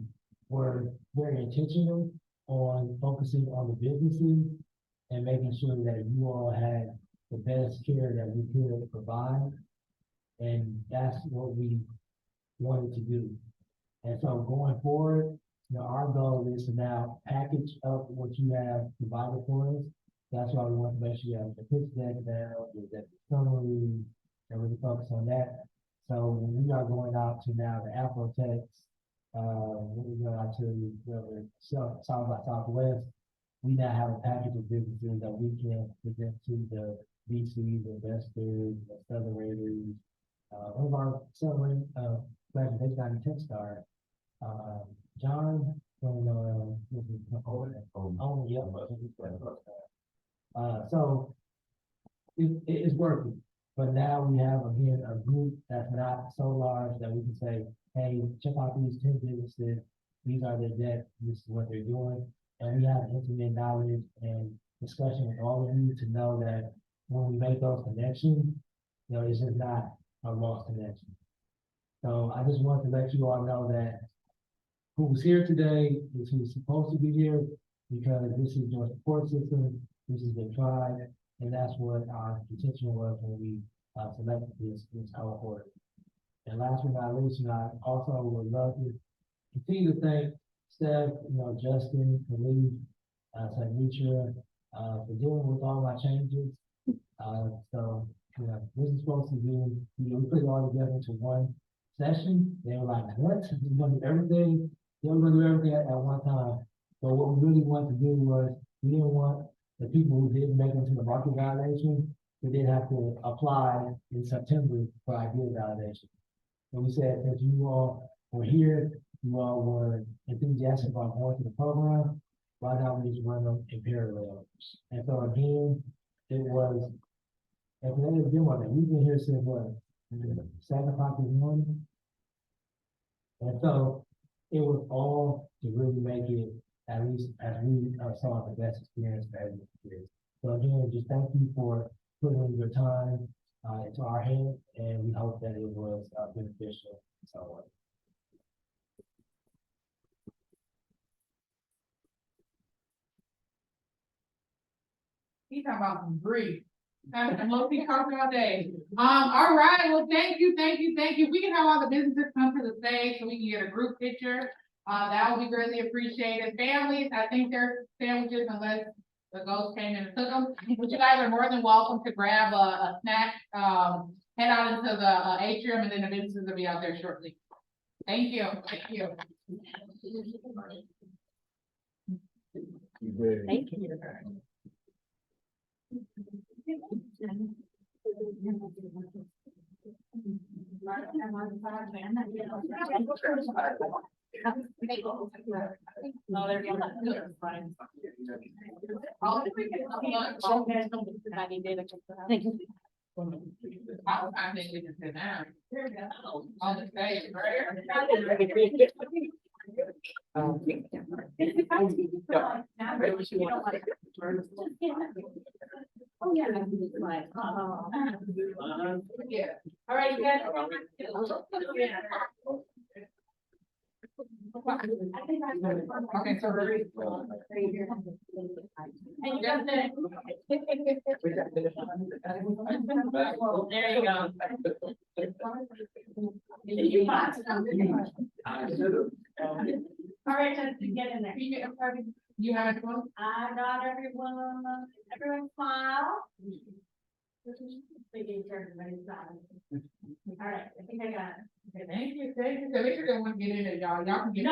were very intentional on focusing on the businesses and making sure that you all had the best care that we could provide. And that's what we wanted to do. And so going forward, our goal is to now package up what you have provided for us. That's why we want to make sure you have the pitch deck down, the summary, and really focus on that. So when we are going out to now the Afrotex, when we go out to South by Southwest, we now have a package of businesses that we can present to the VCs, investors, accelerators. One of our accelerating graduates got a Techstar. John from so it's working. But now we have again a group that's not so large that we can say, hey, check out these 10 businesses, these are their debt, this is what they're doing. And we have intimate knowledge and discussion with all of you to know that when we make those connections, it's just not a lost connection. So I just want to let you all know that who's here today is who's supposed to be here, because this is your support system, this has been tried, and that's what our intention was when we selected this cohort. And last but not least, I also would love to continue to thank Steph, Justin, Khalid, Sanitra, for dealing with all my changes. So, this is supposed to be, we put it all together into one session. They were like, what? We're gonna do everything. They were gonna do everything at one time. we really wanted to do was, we didn't want the people who didn't make it to the market validation, they didn't have to apply in September for idea validation. And we said, if you all were here, you all were enthusiastic about going to the program, why not we just run them in parallel? And so again, it was, at the end of the demo, we've been here since what, 7 o'clock this morning? And so it was all to really make it, at least as we saw the best experience for everyone. So again, just thank you for putting your time into our hands, and we hope that it was beneficial. So. He's talking about some grief. Having a multi talk all day. All right, well, thank you. We can have all the businesses come to the stage so we can get a group picture. That would be greatly appreciated. Families, I think they're sandwiches unless the ghost came in and took them. But you guys are more than welcome to grab a snack, head out into the atrium, and then the businesses will be out there shortly. Thank you. Thank you. Thank you. No, they're gonna. Thank you. I think we can sit down. On the stage, right? Oh, yeah. Yeah. All right, you guys. Okay, so we're. And Justin. There you go. All right, Justin, get in there. You have it, one? I got everyone smile. All right, I think I got it. Thank you. So make sure they want to get in there, y'all. Y'all can get.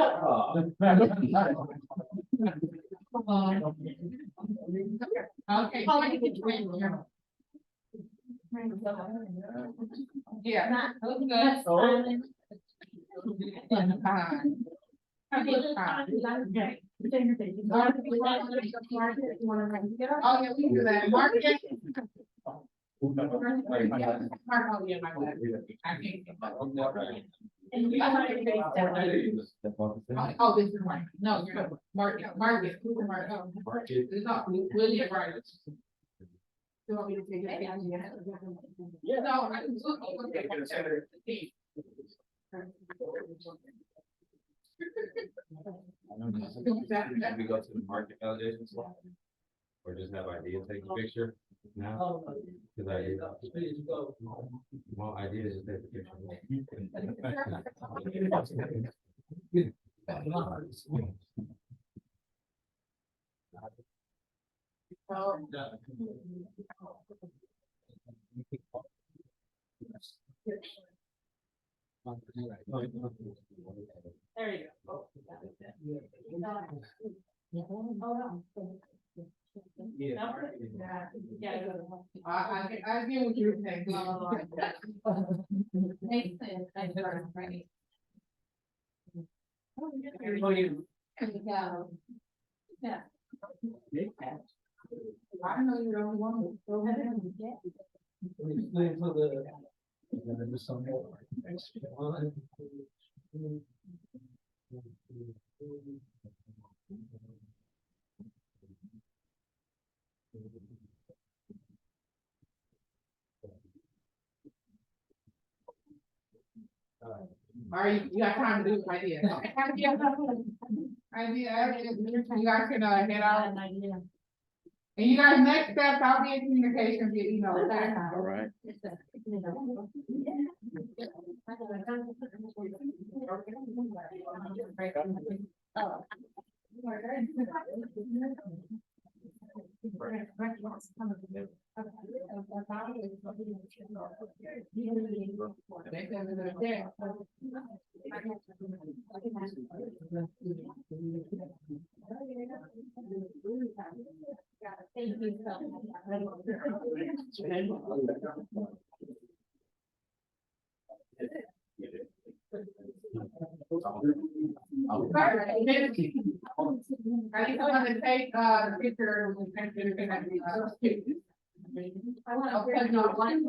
Okay. Yeah. That's fine. Fine. Okay, that's fine. Okay. Oh, yeah, we can do that. Mark it. Mark, oh, yeah, my bad. I can't. And you want everybody to Oh, this is Mark. No, you're not. Mark it. Mark it. It's not, William, right? You want me to take it? Yeah. No, I can look. Should we go to the market validation slide? Or just have ideas take a picture now? Cause ideas. Well, ideas just take a picture. There you go. I get what you're saying. Makes sense. I heard, right? Yeah. I know you're the only one. Go ahead and get. All right, you got time to do this idea. Okay. Idea, you guys can head out. And you guys, next steps, I'll be in communication via email. Okay? All right. Thank you so much. Are you going to take the picture with the picture? I want to put no one.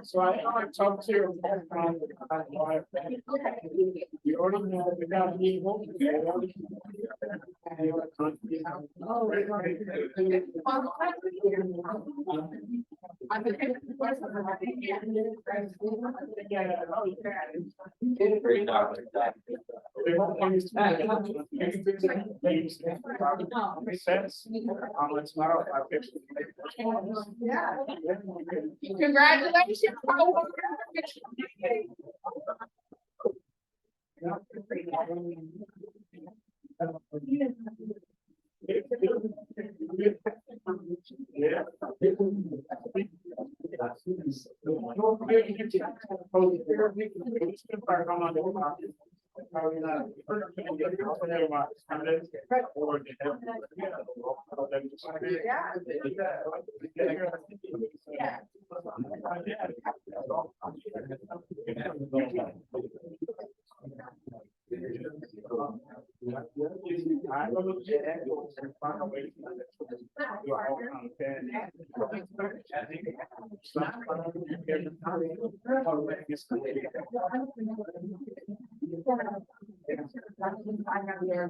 So I talked to you. We already know we got to home. Congratulations.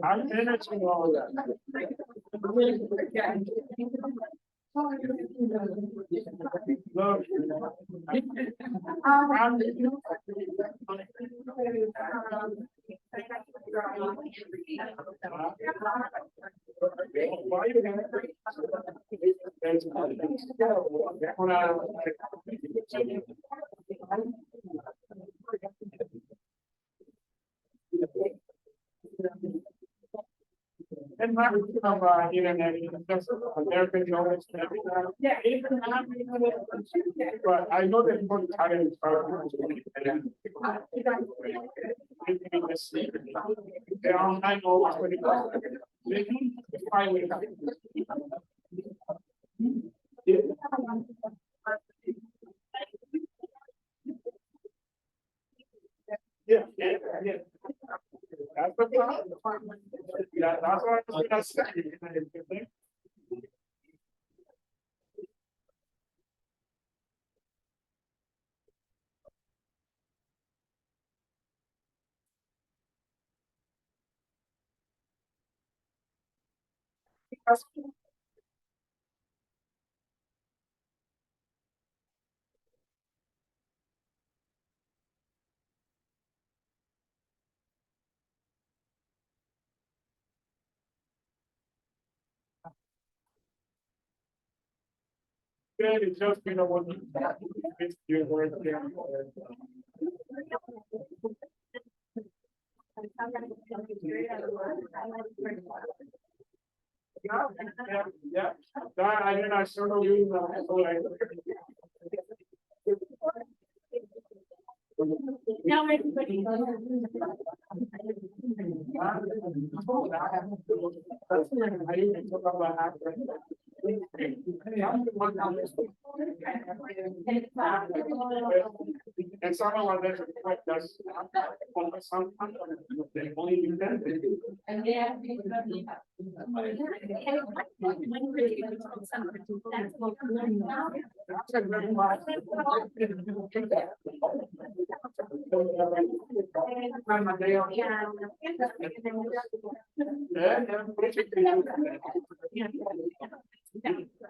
I'm managing all of that. And not internet, American knowledge. Yeah, but I know that people are in they're online always when they find it. Yeah, yeah. That's the problem. Yeah, that's what I was gonna say. Then it's just, you know, what it's your word there. Yeah, I mean, I sort of use Now, everybody. And someone that's like that's some they only do that. And they have to be.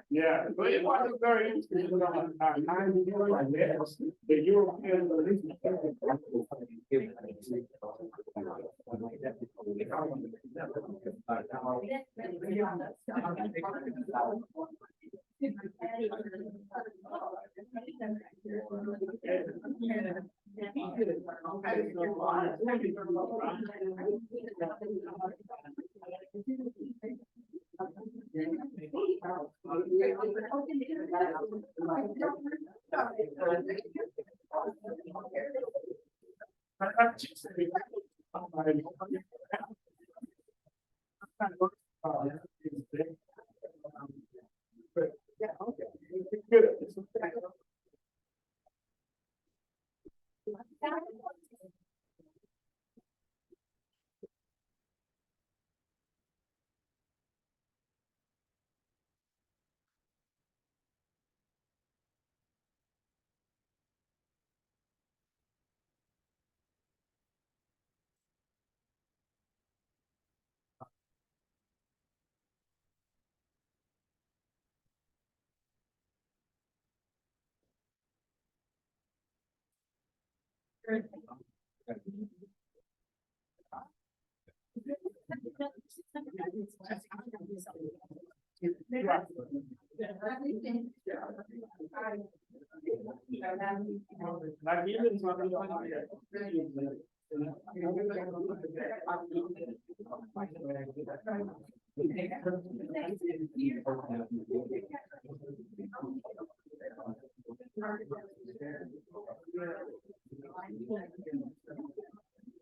Yeah, but it was very interesting. The European.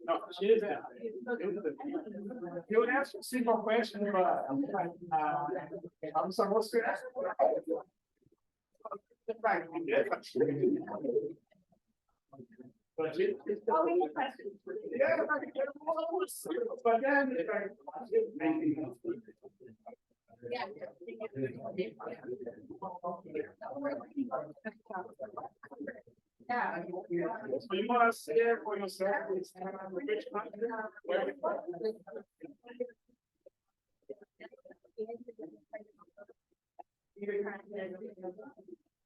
No, she is. You would ask a simple question, but I'm supposed to ask. But it. Yeah, but then if I. Yeah. So you want to say it for yourself? It's kind of a rich country.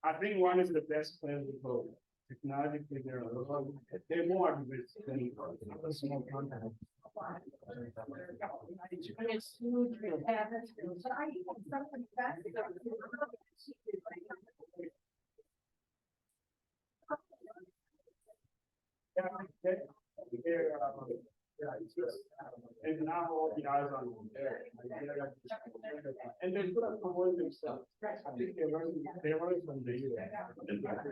I think one is the best place to go. Technologically, they're more advanced than other small countries. And now all the eyes on there. And they put up the word themselves. I think they learned from the US. In that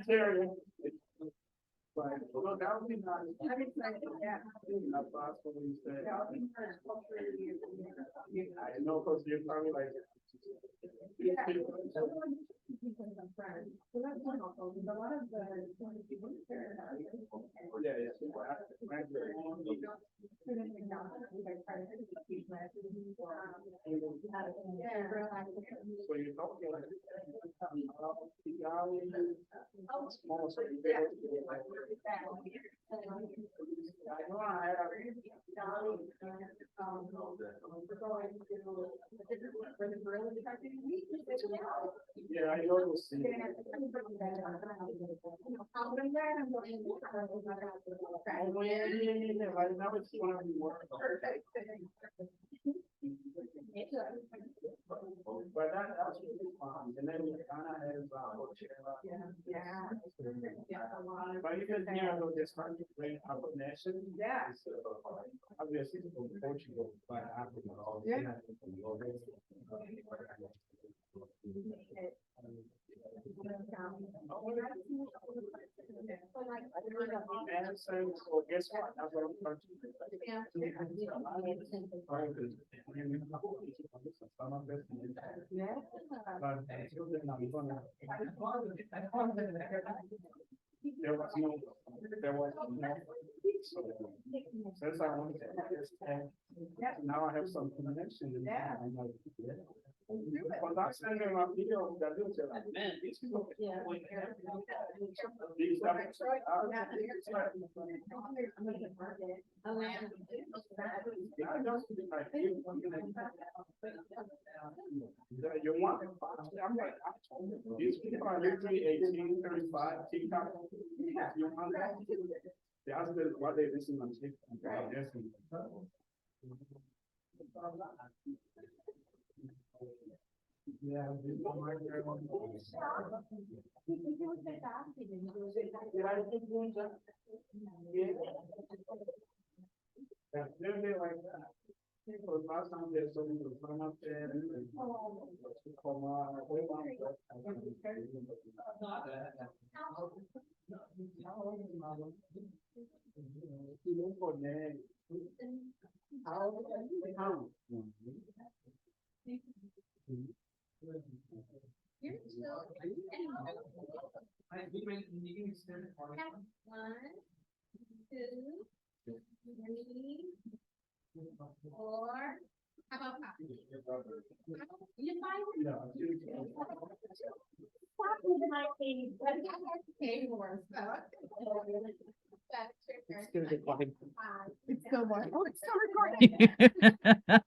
area. But well, that would be nice. Not possible, you said. I know, because you're probably like. So you don't get like. Yeah, I know those things. Right now it's one of the worst. But that's really fun, and then we kind of have, but you can hear though, they're starting to bring up a nation. Yeah. Obviously from Portugal, but Africa. Yeah. And so, guess what? That's what I'm trying to do. But until then, I'm gonna. There was no. So, since I wanted to understand, now I have some connection. Yeah. I'm like, but that's kind of my video that do it, like, man, these people. These you want. I'm like, these people are literally 18, 35, TikTok. You want that? They ask them what they listen on TikTok. Yes. Yeah. That's really like that. People last time there's so many fun up there. One, two, three, four. How about five? You find stop with my baby. Pay more, so. That's your turn. It's still one. Oh, it's still recording.